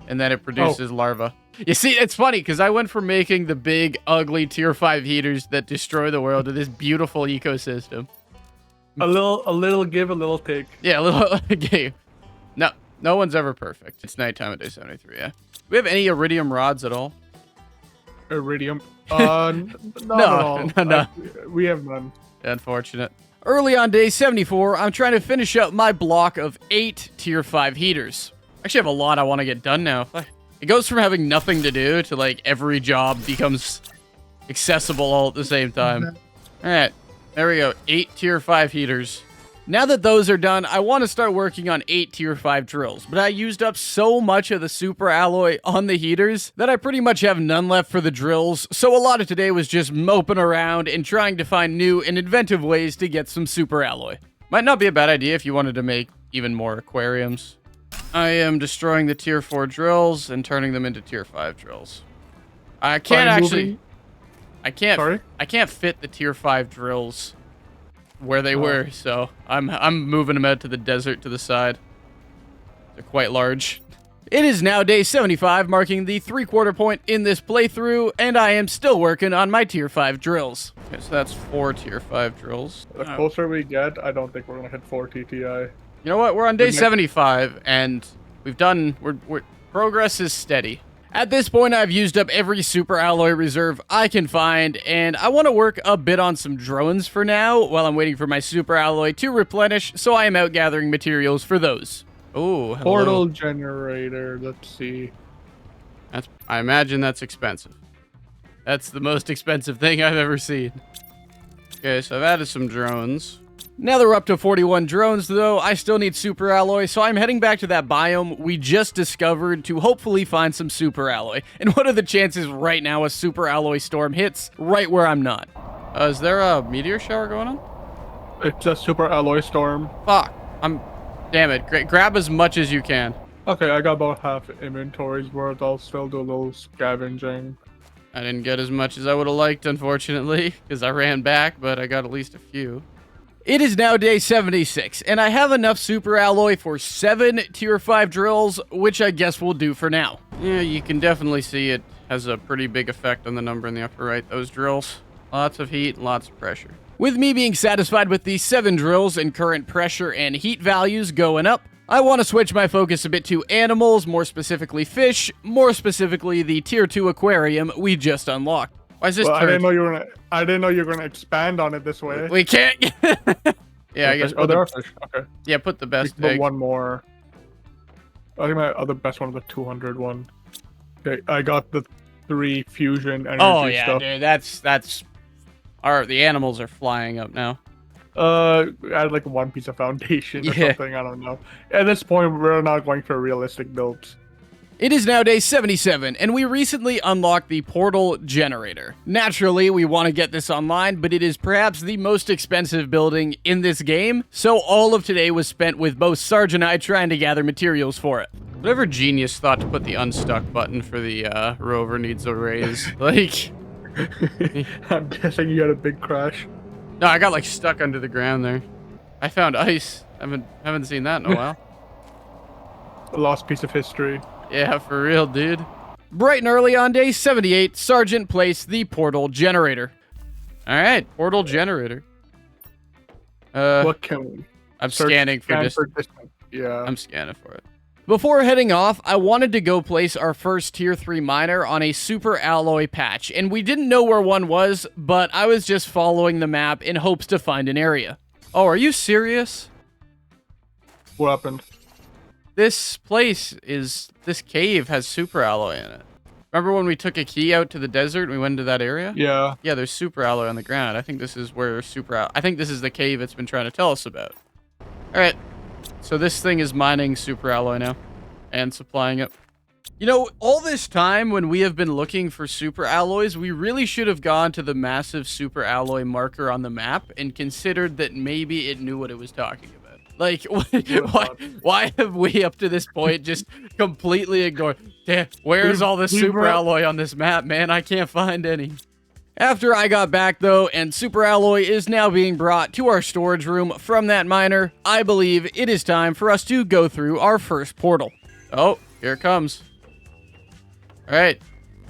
And then it produces larvae. You see, it's funny, because I went from making the big, ugly tier 5 heaters that destroy the world to this beautiful ecosystem. A little give, a little take. Yeah, a little game. No one's ever perfect. It's nighttime at day 73, yeah. Do we have any iridium rods at all? Iridium. Not No, at all. no. We have none. Unfortunate. Early on day 74, I'm trying to finish up my block of 8 tier 5 heaters. Actually, I have a lot I want to get done now. It goes from having nothing to do to like every job becomes accessible all at the same time. All right, there we go. 8 tier 5 heaters. Now that those are done, I want to start working on 8 tier 5 drills, but I used up so much of the super alloy on the heaters that I pretty much have none left for the drills, so a lot of today was just moping around and trying to find new and inventive ways to get some super alloy. Might not be a bad idea if you wanted to make even more aquariums. I am destroying the tier 4 drills and turning them into tier 5 drills. I can't By actually... moving- I can't Sorry? I can't fit the tier 5 drills where they were, so I'm moving them out to the desert to the side. They're quite large. It is now day 75, marking the 3/4 point in this playthrough, and I am still working on my tier 5 drills. Okay, so that's 4 tier 5 drills. The closer we get, I don't think we're gonna hit 4 TTI. You know what? We're on day 75, and we're progress is steady. At this point, I've used up every super alloy reserve I can find, and I want to work a bit on some drones for now while I'm waiting for my super alloy to replenish, so I am out gathering materials for those. Oh, hello. Portal generator. Let's see. I imagine that's expensive. That's the most expensive thing I've ever seen. Okay, so I've added some drones. Now that we're up to 41 drones, though, I still need super alloy, so I'm heading back to that biome we just discovered to hopefully find some super alloy. And what are the chances right now a super alloy storm hits right where I'm not? Is there a meteor shower going on? It's a super alloy storm. Fuck. Damn it. Grab as much as you can. Okay, I got about half inventory's worth. I'll still do a little scavenging. I didn't get as much as I would have liked, unfortunately, because I ran back, but I got at least a few. It is now day 76, and I have enough super alloy for 7 tier 5 drills, which I guess will do for now. Yeah, you can definitely see it has a pretty big effect on the number in the upper right, those drills. Lots of heat, lots of pressure. With me being satisfied with these 7 drills and current pressure and heat values going up, I want to switch my focus a bit to animals, more specifically fish, more specifically the tier 2 aquarium we just unlocked. Why is this I didn't know you were gonna expand on it this way. We can't. Yeah, I guess. Oh, there are fish. Okay. Yeah, put the best Put egg. one more. I think my other best one was the 200 one. Okay, I got the 3 fusion energy stuff. Dude, that's. The animals are flying up now. I had like 1 piece of foundation or something. I don't know. At this point, we're not going for realistic builds. It is now day 77, and we recently unlocked the portal generator. Naturally, we want to get this online, but it is perhaps the most expensive building in this game, so all of today was spent with both Sarge and I trying to gather materials for it. Whatever genius thought to put the unstuck button for the rover needs a raise. Like, I'm guessing you had a big crash. no, I got like stuck under the ground there. I found ice. Haven't seen that in a while. A lost piece of history. Yeah, for real, dude. Bright and early on day 78, Sergeant placed the portal generator. All right, portal generator. What can we? I'm scanning for this. Yeah. I'm scanning for it. Before heading off, I wanted to go place our first tier 3 miner on a super alloy patch, and we didn't know where one was, but I was just following the map in hopes to find an area. Oh, are you serious? What happened? This cave has super alloy in it. Remember when we took a key out to the desert and we went into that area? Yeah. Yeah, there's super alloy on the ground. I think this is where I think this is the cave it's been trying to tell us about. All right. So this thing is mining super alloy now and supplying it. You know, all this time when we have been looking for super alloys, we really should have gone to the massive super alloy marker on the map and considered that maybe it knew what it was talking about. Like, why have we up to this point just completely ignored? Damn, where's all the super alloy on this map, man? I can't find any. After I got back, though, and super alloy is now being brought to our storage room from that miner, I believe it is time for us to go through our first portal. Oh, here it comes. All right.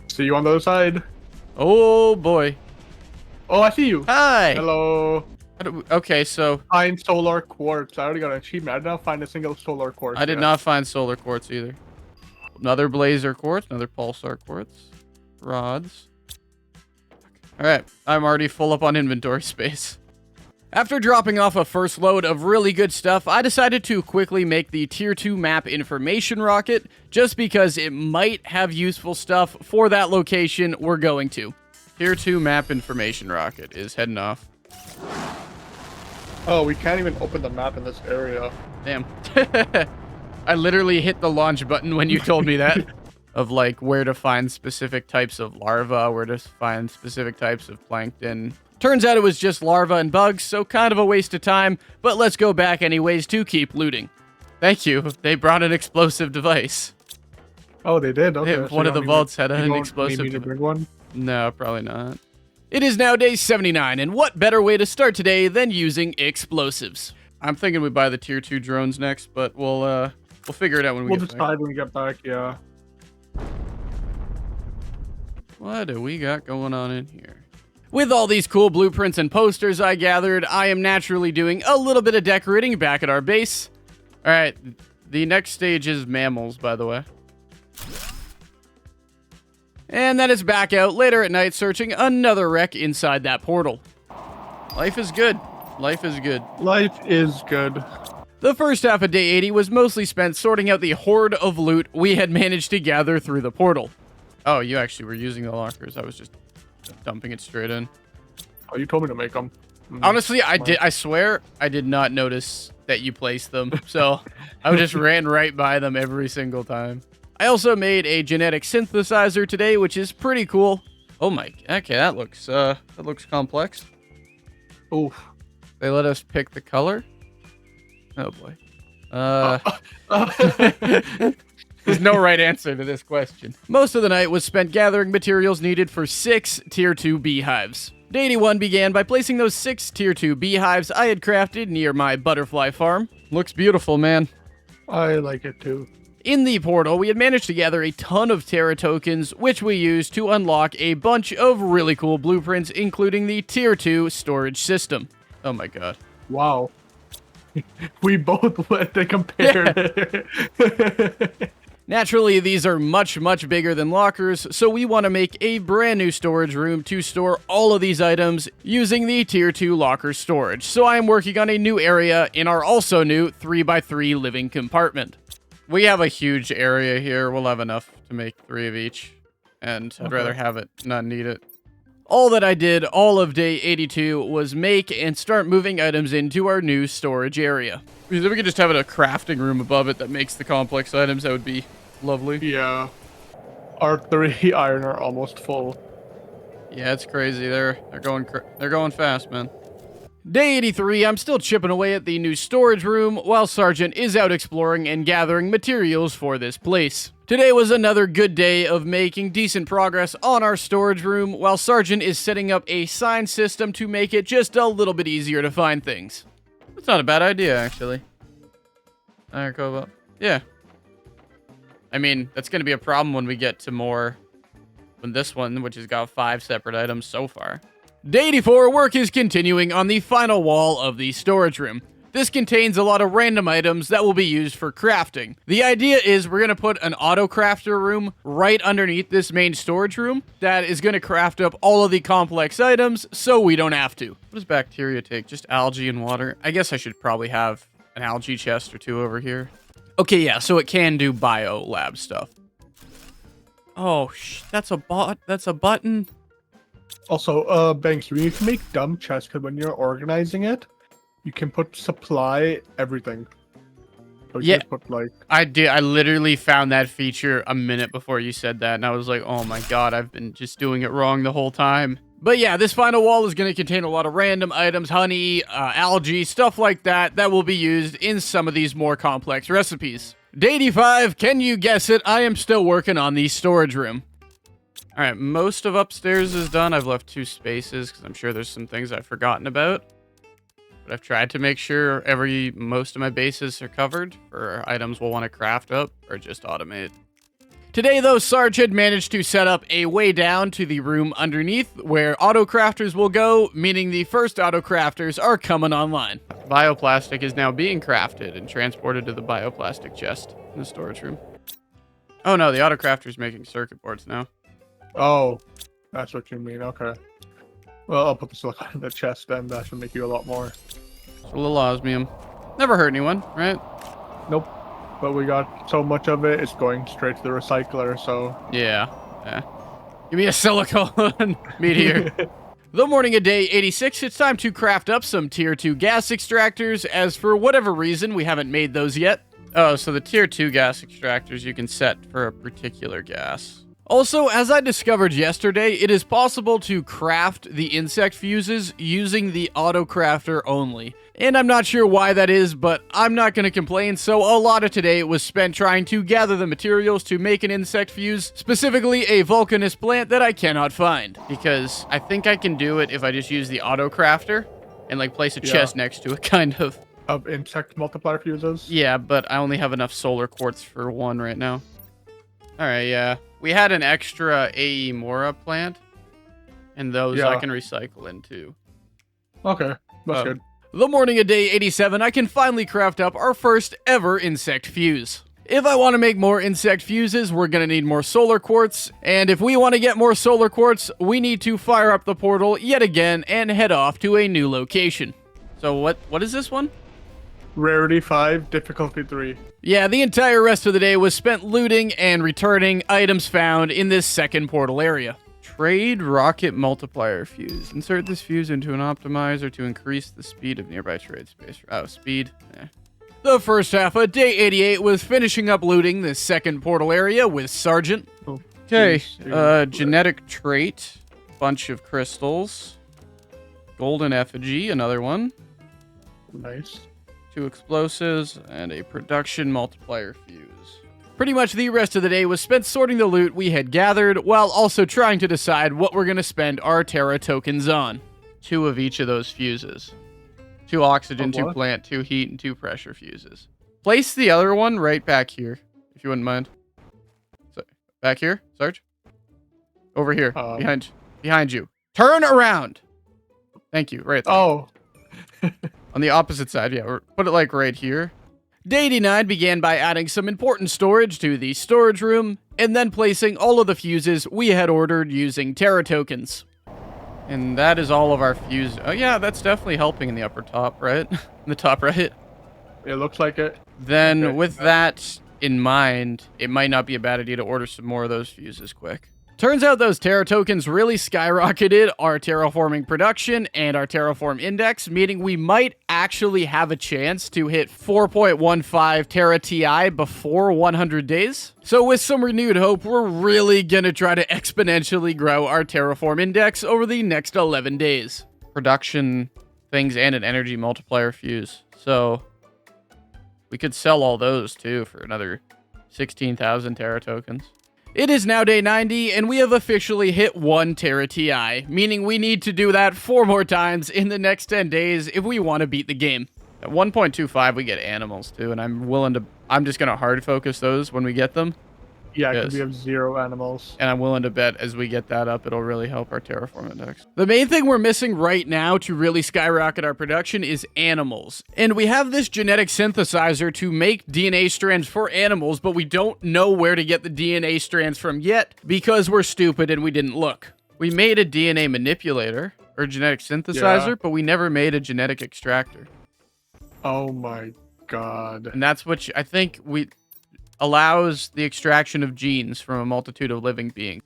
See you on the other side. Oh, boy. Oh, I see you. Hi. Hello. Okay, so... Find solar quartz. I already got an achievement. I did not find a single solar quartz. I did not find solar quartz either. Another blazer quartz, another pulsar quartz. Rods. Alright, I'm already full up on inventory space. After dropping off a first load of really good stuff, I decided to quickly make the Tier 2 map information rocket, just because it might have useful stuff for that location we're going to. Tier 2 map information rocket is heading off. Oh, we can't even open the map in this area. Damn. I literally hit the launch button when you told me that. Of like where to find specific types of larvae, where to find specific types of plankton. Turns out it was just larvae and bugs, so kind of a waste of time, but let's go back anyways to keep looting. Thank you. They brought an explosive device. Oh, they did? Okay. One of the vaults had an explosive Need me to bring one? No, probably not. It is now day 79, and what better way to start today than using explosives? I'm thinking we buy the tier 2 drones next, but we'll figure it out when we We'll get back. decide when we get back, yeah. What do we got going on in here? With all these cool blueprints and posters I gathered, I am naturally doing a little bit of decorating back at our base. All right, the next stage is mammals, by the way. And then it's back out later at night searching another wreck inside that portal. Life is good. Life is good. Life is good. The first half of day 80 was mostly spent sorting out the horde of loot we had managed to gather through the portal. Oh, you actually were using the lockers. I was just dumping it straight in. Oh, you told me to make them. Honestly, I swear I did not notice that you placed them. So I just ran right by them every single time. I also made a genetic synthesizer today, which is pretty cool. Oh my, okay, that looks complex. Oof. They let us pick the color. Oh boy. There's no right answer to this question. Most of the night was spent gathering materials needed for 6 tier 2 beehives. Day 81 began by placing those 6 tier 2 beehives I had crafted near my butterfly farm. Looks beautiful, man. I like it too. In the portal, we had managed to gather a ton of Terra tokens, which we used to unlock a bunch of really cool blueprints, including the tier 2 storage system. Oh my god. Wow. We both went and compared. Naturally, these are much, much bigger than lockers, so we want to make a brand new storage room to store all of these items using the tier 2 locker storage. So I am working on a new area in our also new 3x3 living compartment. We have a huge area here. We'll have enough to make 3 of each, and I'd rather have it, not need it. All that I did all of day 82 was make and start moving items into our new storage area. If we could just have a crafting room above it that makes the complex items, that would be lovely. Yeah. Our 3 iron are almost full. Yeah, it's crazy. They're going fast, man. Day 83, I'm still chipping away at the new storage room while Sergeant is out exploring and gathering materials for this place. Today was another good day of making decent progress on our storage room while Sergeant is setting up a sign system to make it just a little bit easier to find things. That's not a bad idea, actually. Iron Cobalt. Yeah. I mean, that's going to be a problem when we get to more than this one, which has got 5 separate items so far. Day 84, work is continuing on the final wall of the storage room. This contains a lot of random items that will be used for crafting. The idea is we're going to put an auto crafter room right underneath this main storage room that is going to craft up all of the complex items so we don't have to. What does bacteria take? Just algae and water? I guess I should probably have an algae chest or 2 over here. Okay, yeah, so it can do bio lab stuff. Oh, that's a button. Also, Banks, we need to make dumb chests because when you're organizing it, you can put supply everything. So you Yeah. just put like I did. I literally found that feature a minute before you said that, and I was like, oh my god, I've been just doing it wrong the whole time. But yeah, this final wall is going to contain a lot of random items, honey, algae, stuff like that, that will be used in some of these more complex recipes. Day 85, can you guess it? I am still working on the storage room. All right, most of upstairs is done. I've left 2 spaces because I'm sure there's some things I've forgotten about. But I've tried to make sure most of my bases are covered for items we'll want to craft up or just automate. Today, though, Sarge had managed to set up a way down to the room underneath where auto crafters will go, meaning the first auto crafters are coming online. Bioplastic is now being crafted and transported to the bioplastic chest in the storage room. Oh no, the auto crafter's making circuit boards now. oh, that's what you mean. Okay. Well, I'll put the silicone in the chest, then that should make you a lot more. It's a little osmium. Never hurt anyone, right? Nope. But we got so much of it, it's going straight to the recycler, so... Yeah. Give me a silicone meteor. The morning of day 86, it's time to craft up some tier 2 gas extractors, as for whatever reason, we haven't made those yet. Oh, so the tier 2 gas extractors you can set for a particular gas. Also, as I discovered yesterday, it is possible to craft the insect fuses using the auto crafter only. And I'm not sure why that is, but I'm not going to complain, so a lot of today was spent trying to gather the materials to make an insect fuse, specifically a Vulcanus plant that I cannot find. Because I think I can do it if I just use the auto crafter and like place a chest next to it, kind of. Of insect multiplier fuses? Yeah, but I only have enough solar quartz for one right now. Alright, yeah. We had an extra AE Mora plant, and those I can recycle into. Okay, that's good. The morning of day 87, I can finally craft up our first ever insect fuse. If I want to make more insect fuses, we're going to need more solar quartz, and if we want to get more solar quartz, we need to fire up the portal yet again and head off to a new location. So what is this one? Rarity 5, difficulty 3. Yeah, the entire rest of the day was spent looting and returning items found in this second portal area. Trade rocket multiplier fuse. Insert this fuse into an optimizer to increase the speed of nearby trade space. Oh, speed. The first half of day 88 was finishing up looting this second portal area with Sergeant. Okay, genetic trait, bunch of crystals, golden effigy, another one. Nice. 2 explosives, and a production multiplier fuse. Pretty much the rest of the day was spent sorting the loot we had gathered, while also trying to decide what we're going to spend our Terra tokens on. 2 of each of those fuses. 2 oxygen, 2 plant, 2 heat, and 2 pressure fuses. Place the other one right back here, if you wouldn't mind. So, back here, Sarge? Over here, behind you. Turn around! Thank you, right there. Oh. On the opposite side, yeah, or put it like right here. Day 89 began by adding some important storage to the storage room, and then placing all of the fuses we had ordered using Terra tokens. And that is all of our fuse. Oh yeah, that's definitely helping in the upper top, right? In the top right. It looks like it. Then with that in mind, it might not be a bad idea to order some more of those fuses quick. Turns out those Terra tokens really skyrocketed our terraforming production and our terraform index, meaning we might actually have a chance to hit 4.15 Terra TI before 100 days. So with some renewed hope, we're really gonna try to exponentially grow our terraform index over the next 11 days. Production things and an energy multiplier fuse. So we could sell all those too for another 16,000 Terra tokens. It is now day 90, and we have officially hit 1 Terra TI, meaning we need to do that 4 more times in the next 10 days if we want to beat the game. At 1.25, we get animals too, and I'm just going to hard focus those when we get them. Yeah, because we have 0 animals. And I'm willing to bet as we get that up, it'll really help our terraform index. The main thing we're missing right now to really skyrocket our production is animals. And we have this genetic synthesizer to make DNA strands for animals, but we don't know where to get the DNA strands from yet because we're stupid and we didn't look. We made a DNA manipulator, or genetic synthesizer, but we never made a genetic extractor. Oh my god. And that's what I think allows the extraction of genes from a multitude of living beings.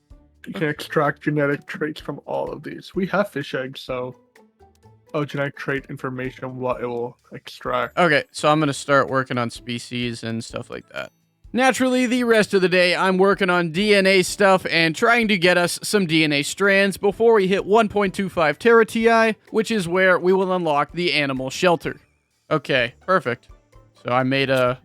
You can extract genetic traits from all of these. We have fish eggs, so... Oh, genetic trait information, what it will extract. Okay, so I'm going to start working on species and stuff like that. Naturally, the rest of the day, I'm working on DNA stuff and trying to get us some DNA strands before we hit 1.25 Terra TI, which is where we will unlock the animal shelter. Okay, perfect. So I made the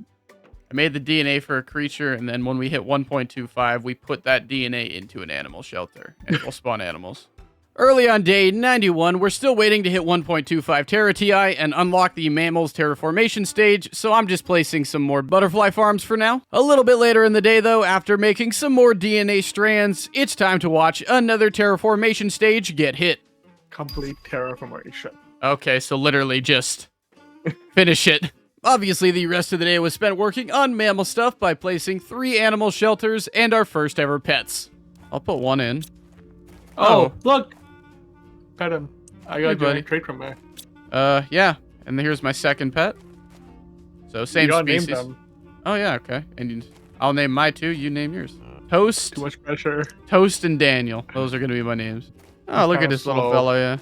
DNA for a creature, and then when we hit 1.25, we put that DNA into an animal shelter, and it will spawn animals. Early on day 91, we're still waiting to hit 1.25 Terra TI and unlock the mammals terraformation stage, so I'm just placing some more butterfly farms for now. A little bit later in the day, though, after making some more DNA strands, it's time to watch another terraformation stage get hit. Complete terraformation. Okay, so literally just finish it. Obviously, the rest of the day was spent working on mammal stuff by placing 3 animal shelters and our first ever pets. I'll put 1 in. Oh, look! Pet him. I got Hey, a buddy. genetic trait from there. Yeah. And here's my second pet. So same You gotta name species. them. Oh, yeah, okay. And I'll name my 2, you name yours. Toast, Too much pressure. Toast, and Daniel. Those are gonna be my names. Oh, look at kinda this little slow. fella, yeah.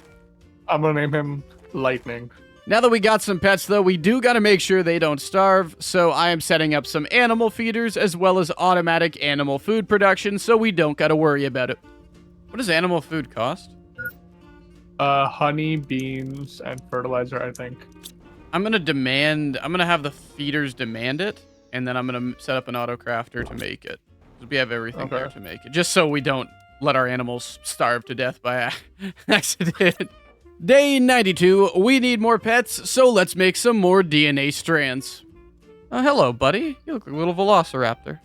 I'm gonna name him Lightning. Now that we got some pets, though, we do got to make sure they don't starve, so I am setting up some animal feeders as well as automatic animal food production so we don't got to worry about it. What does animal food cost? Honey, beans, and fertilizer, I think. I'm going to have the feeders demand it, and then I'm going to set up an auto crafter to make it. We have everything there to make it, just so we don't let our animals starve to death by accident. Day 92, we need more pets, so let's make some more DNA strands. Oh, hello, buddy. You look like a little velociraptor.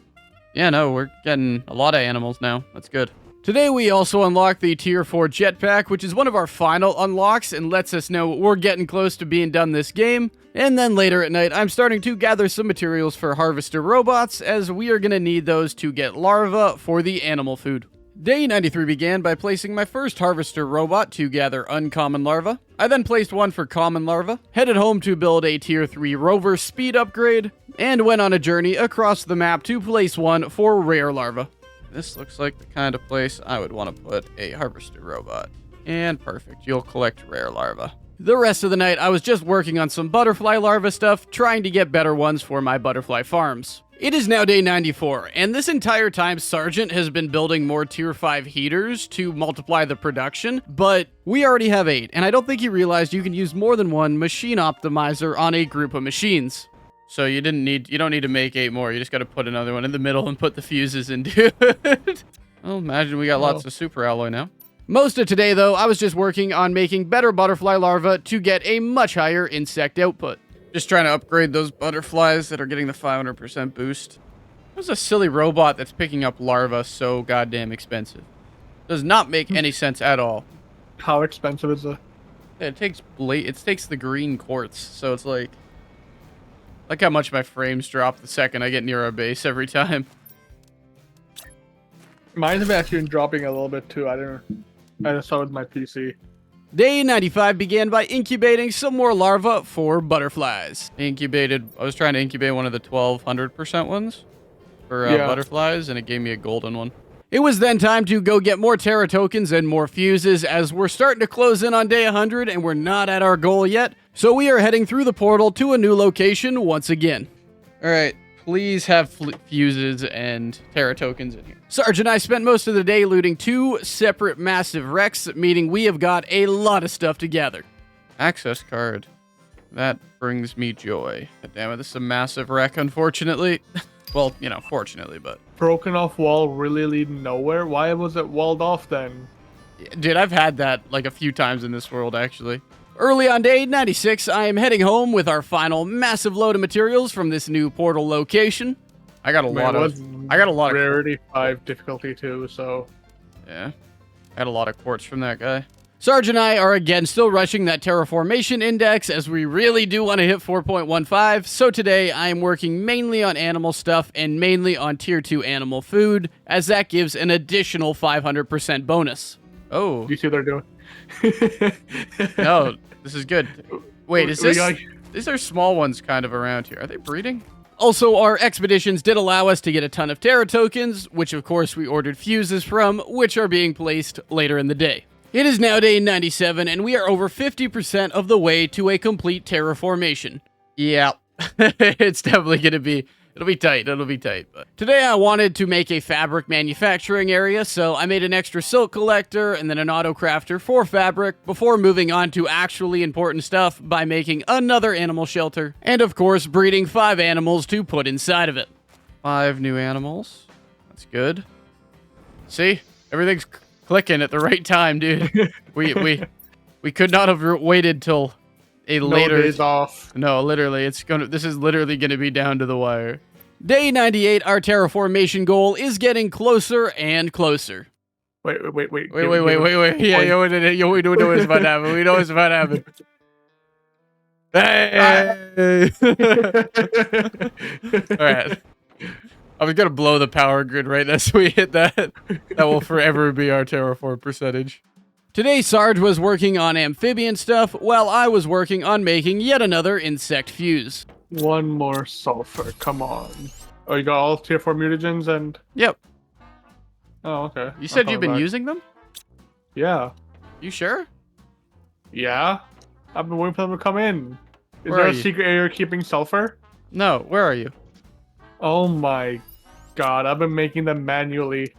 Yeah, no, we're getting a lot of animals now. That's good. Today, we also unlocked the Tier 4 Jetpack, which is one of our final unlocks and lets us know we're getting close to being done this game. And then later at night, I'm starting to gather some materials for Harvester Robots, as we are going to need those to get larvae for the animal food. Day 93 began by placing my first Harvester Robot to gather uncommon larvae. I then placed one for common larvae, headed home to build a Tier 3 Rover speed upgrade, and went on a journey across the map to place one for rare larvae. This looks like the kind of place I would want to put a Harvester Robot. And perfect, you'll collect rare larvae. The rest of the night, I was just working on some butterfly larva stuff, trying to get better ones for my butterfly farms. It is now day 94, and this entire time Sargent has been building more Tier 5 heaters to multiply the production, but we already have 8, and I don't think he realized you can use more than one machine optimizer on a group of machines. So you don't need to make 8 more, you just gotta put another one in the middle and put the fuses into it. Well, imagine we got lots of super alloy now. Most of today, though, I was just working on making better butterfly larvae to get a much higher insect output. Just trying to upgrade those butterflies that are getting the 500% boost. There's a silly robot that's picking up larvae so goddamn expensive. Does not make any sense at all. How expensive is it? It takes the green quartz, so it's like how much my frames drop the second I get near our base every time. Mine's actually been dropping a little bit too. I just saw it with my PC. Day 95 began by incubating some more larvae for butterflies. I was trying to incubate one of the 1200% ones for butterflies, and it gave me a golden one. It was then time to go get more Terra tokens and more fuses, as we're starting to close in on day 100 and we're not at our goal yet. So we are heading through the portal to a new location once again. All right, please have fuses and Terra tokens in here. Sarge and I spent most of the day looting 2 separate massive wrecks, meaning we have got a lot of stuff to gather. Access card. That brings me joy. God damn it, this is a massive wreck, unfortunately. Well, fortunately, but... Broken off wall really leading nowhere? Why was it walled off then? Dude, I've had that like a few times in this world, actually. Early on day 96, I am heading home with our final massive load of materials from this new portal location. I got a lot of rarity 5 difficulty too, so yeah. I had a lot of quartz from that guy. Sarge and I are again still rushing that terraformation index, as we really do want to hit 4.15. So today I am working mainly on animal stuff and mainly on tier 2 animal food, as that gives an additional 500% bonus. Oh. You see what they're doing? No, this is good. Wait, these are small ones kind of around here. Are they breeding? Also, our expeditions did allow us to get a ton of Terra tokens, which of course we ordered fuses from, which are being placed later in the day. It is now day 97, and we are over 50% of the way to a complete terraformation. Yeah, it's definitely going to be... It'll be tight, but... Today I wanted to make a fabric manufacturing area, so I made an extra silk collector and then an auto crafter for fabric before moving on to actually important stuff by making another animal shelter, and of course breeding 5 animals to put inside of it. 5 new animals. That's good. See? Everything's clicking at the right time, dude. We could not have waited till... later days off. No, literally, this is literally gonna be down to the wire. Day 98, our terraformation goal is getting closer and closer. Wait. Yeah, we know what's about to happen. We know what's about to happen. Hey! Alright. I was gonna blow the power grid right as we hit that. That will forever be our terraform percentage. Today, Sarge was working on amphibian stuff, while I was working on making yet another insect fuse. One more sulfur, come on. Oh, you got all tier 4 mutagens and... Yep. Oh, okay. You said you've been using them? Yeah. You sure? Yeah. I've been waiting for them to come in. Is Where there are a you? secret area keeping sulfur? No, where are you? Oh my god, I've been making them manually.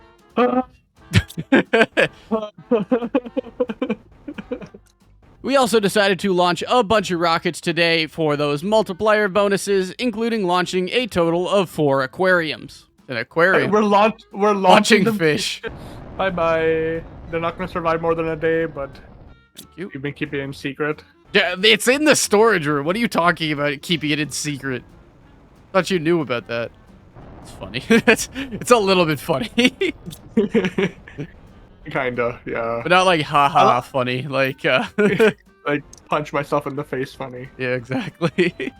We also decided to launch a bunch of rockets today for those multiplier bonuses, including launching a total of 4 aquariums. An aquarium. We're Launching launching them. fish. Bye bye. They're not gonna survive more than a day, but Thank you. you've been keeping it in secret. Yeah, it's in the storage room. What are you talking about? Keeping it in secret. Thought you knew about that. It's funny. it's a little bit funny. Kinda, yeah. But not like haha funny. Like Like punch myself in the face funny. yeah, exactly.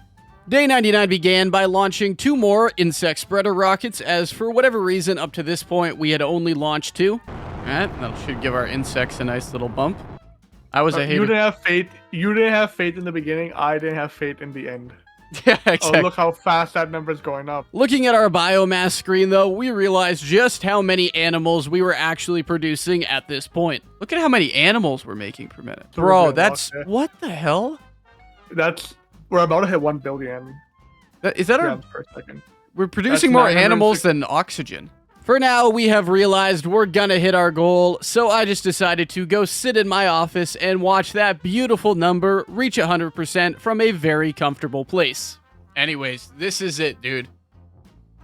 Day 99 began by launching 2 more insect spreader rockets, as for whatever reason up to this point we had only launched 2. Alright, that should give our insects a nice little bump. I was a You hater. didn't have faith. You didn't have faith in the beginning. I didn't have faith in the end. Yeah, Oh, exactly. look how fast that number's going up. Looking at our biomass screen, though, we realized just how many animals we were actually producing at this point. Look at how many animals we're making per minute. So we're Bro, doing that's... well, yeah. What the hell? We're about to hit 1 billion Is that our... grams per second. We're producing That's more 960 animals than oxygen. For now, we have realized we're gonna hit our goal, so I just decided to go sit in my office and watch that beautiful number reach 100% from a very comfortable place. Anyways, this is it, dude.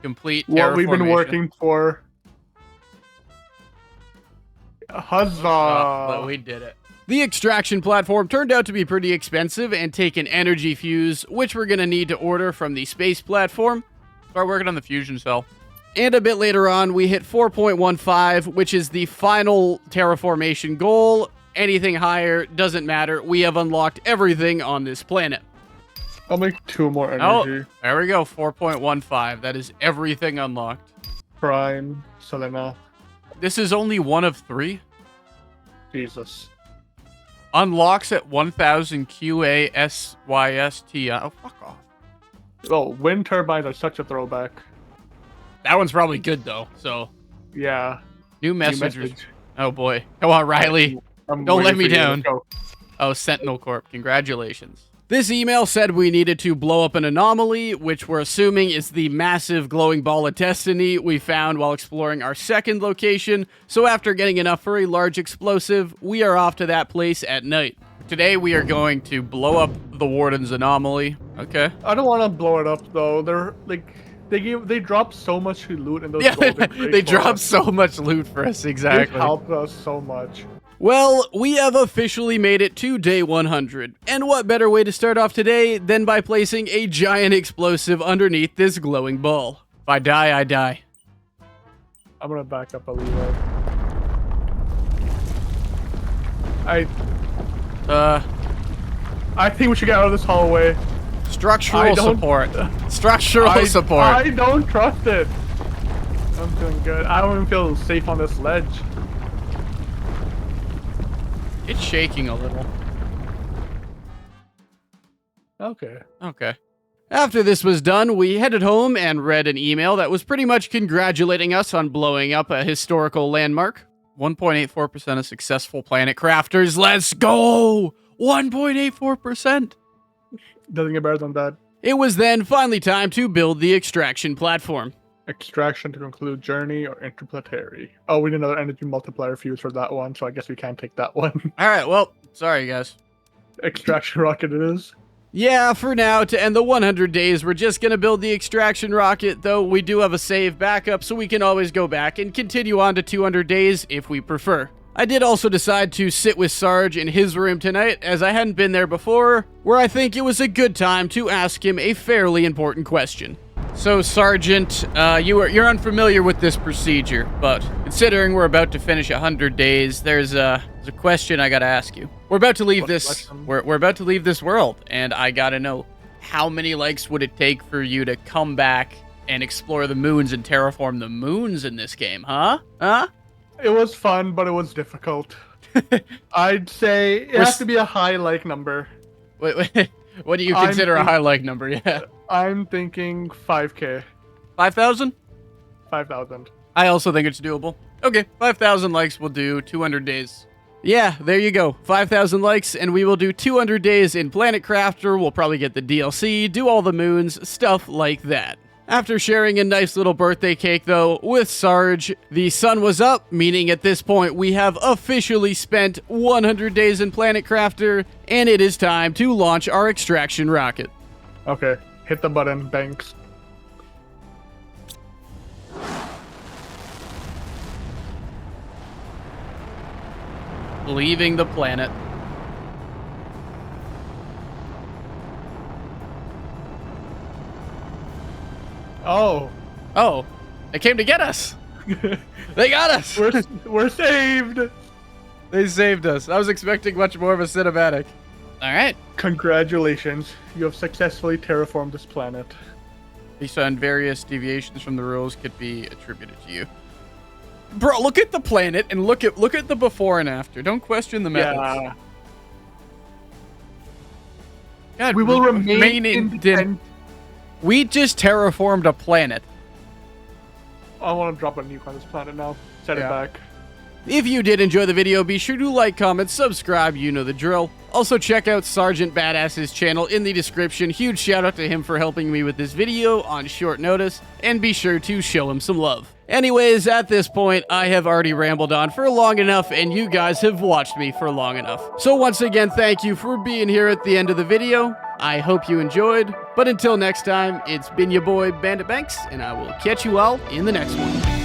Complete What we've been terraformation. working for. Huzzah! But we did it. The extraction platform turned out to be pretty expensive and take an energy fuse, which we're gonna need to order from the space platform. Start working on the fusion cell. And a bit later on, we hit 4.15, which is the final terraformation goal. Anything higher doesn't matter. We have unlocked everything on this planet. I'll make 2 more Oh, energy. there we go, 4.15. That is everything unlocked. Prime, Selena. This is only one of 3. Jesus. Unlocks at 1000 QASYST. Oh, fuck off. Oh, wind turbines are such a throwback. That one's probably good, though. So, Yeah. new New message. Oh, boy. Come on, Riley. I'm Don't let waiting me for you to down. go. Oh, Sentinel Corp. Congratulations. This email said we needed to blow up an anomaly, which we're assuming is the massive glowing ball of destiny we found while exploring our second location. So after getting enough for a large explosive, we are off to that place at night. Today we are going to blow up the Warden's anomaly. Okay. I don't want to blow it up though. They're like they drop so much loot in those. Yeah, golden crates they for drop us. so much loot for us. They Exactly. helped us so much. Well, we have officially made it to day 100. And what better way to start off today than by placing a giant explosive underneath this glowing ball? If I die, I die. I'm gonna back up a little. I think we should get out of this hallway. I Structural don't- support. Structural support. I don't trust it. I'm doing good. I don't even feel safe on this ledge. It's shaking a little. Okay. Okay. After this was done, we headed home and read an email that was pretty much congratulating us on blowing up a historical landmark. 1.84% of successful planet crafters. Let's go! 1.84%. Doesn't get better than that. It was then finally time to build the extraction platform. Extraction to conclude journey or interplanetary. Oh, we need another energy multiplier fuse for that one, so I guess we can't take that one. All right, well, sorry guys. Extraction rocket it is. Yeah, for now, to end the 100 days, we're just gonna build the extraction rocket, though we do have a save backup, so we can always go back and continue on to 200 days if we prefer. I did also decide to sit with Sarge in his room tonight, as I hadn't been there before, where I think it was a good time to ask him a fairly important question. So, Sergeant, you're unfamiliar with this procedure, but considering we're about to finish 100 days, there's a question I gotta ask you. We're about to leave What this. question? We're about to leave this world, and I gotta know how many likes would it take for you to come back and explore the moons and terraform the moons in this game, huh? Huh? It was fun, but it was difficult. I'd say it We're has s- to be a high like number. Wait, what do you I'm consider a think- high like number? Yeah, I'm thinking 5k, 5,000. 5,000. I also think it's doable. Okay, 5,000 likes will do. 200 days. Yeah, there you go. 5,000 likes, and we will do 200 days in Planet Crafter. We'll probably get the DLC, do all the moons, stuff like that. After sharing a nice little birthday cake, though, with Sarge, the sun was up, meaning at this point we have officially spent 100 days in Planet Crafter, and it is time to launch our extraction rocket. Okay, hit the button, Banks. Leaving the planet. Oh, Oh, they came to get us. They got us. we're saved. They saved us. I was expecting much more of a cinematic. All right. Congratulations, you have successfully terraformed this planet. Based on various deviations from the rules could be attributed to you. Bro, look at the planet and look at the before and after. Don't question the methods. Yeah, God, we will remain independent. We just terraformed a planet. I want to drop a nuke on this planet now. Set Yeah. it back. If you did enjoy the video, be sure to like, comment, subscribe, you know the drill. Also check out Sergeant Badass's channel in the description. Huge shout out to him for helping me with this video on short notice, and be sure to show him some love. Anyways, at this point, I have already rambled on for long enough, and you guys have watched me for long enough. So once again, thank you for being here at the end of the video. I hope you enjoyed, but until next time, it's been your boy Bandit Banks, and I will catch you all in the next one.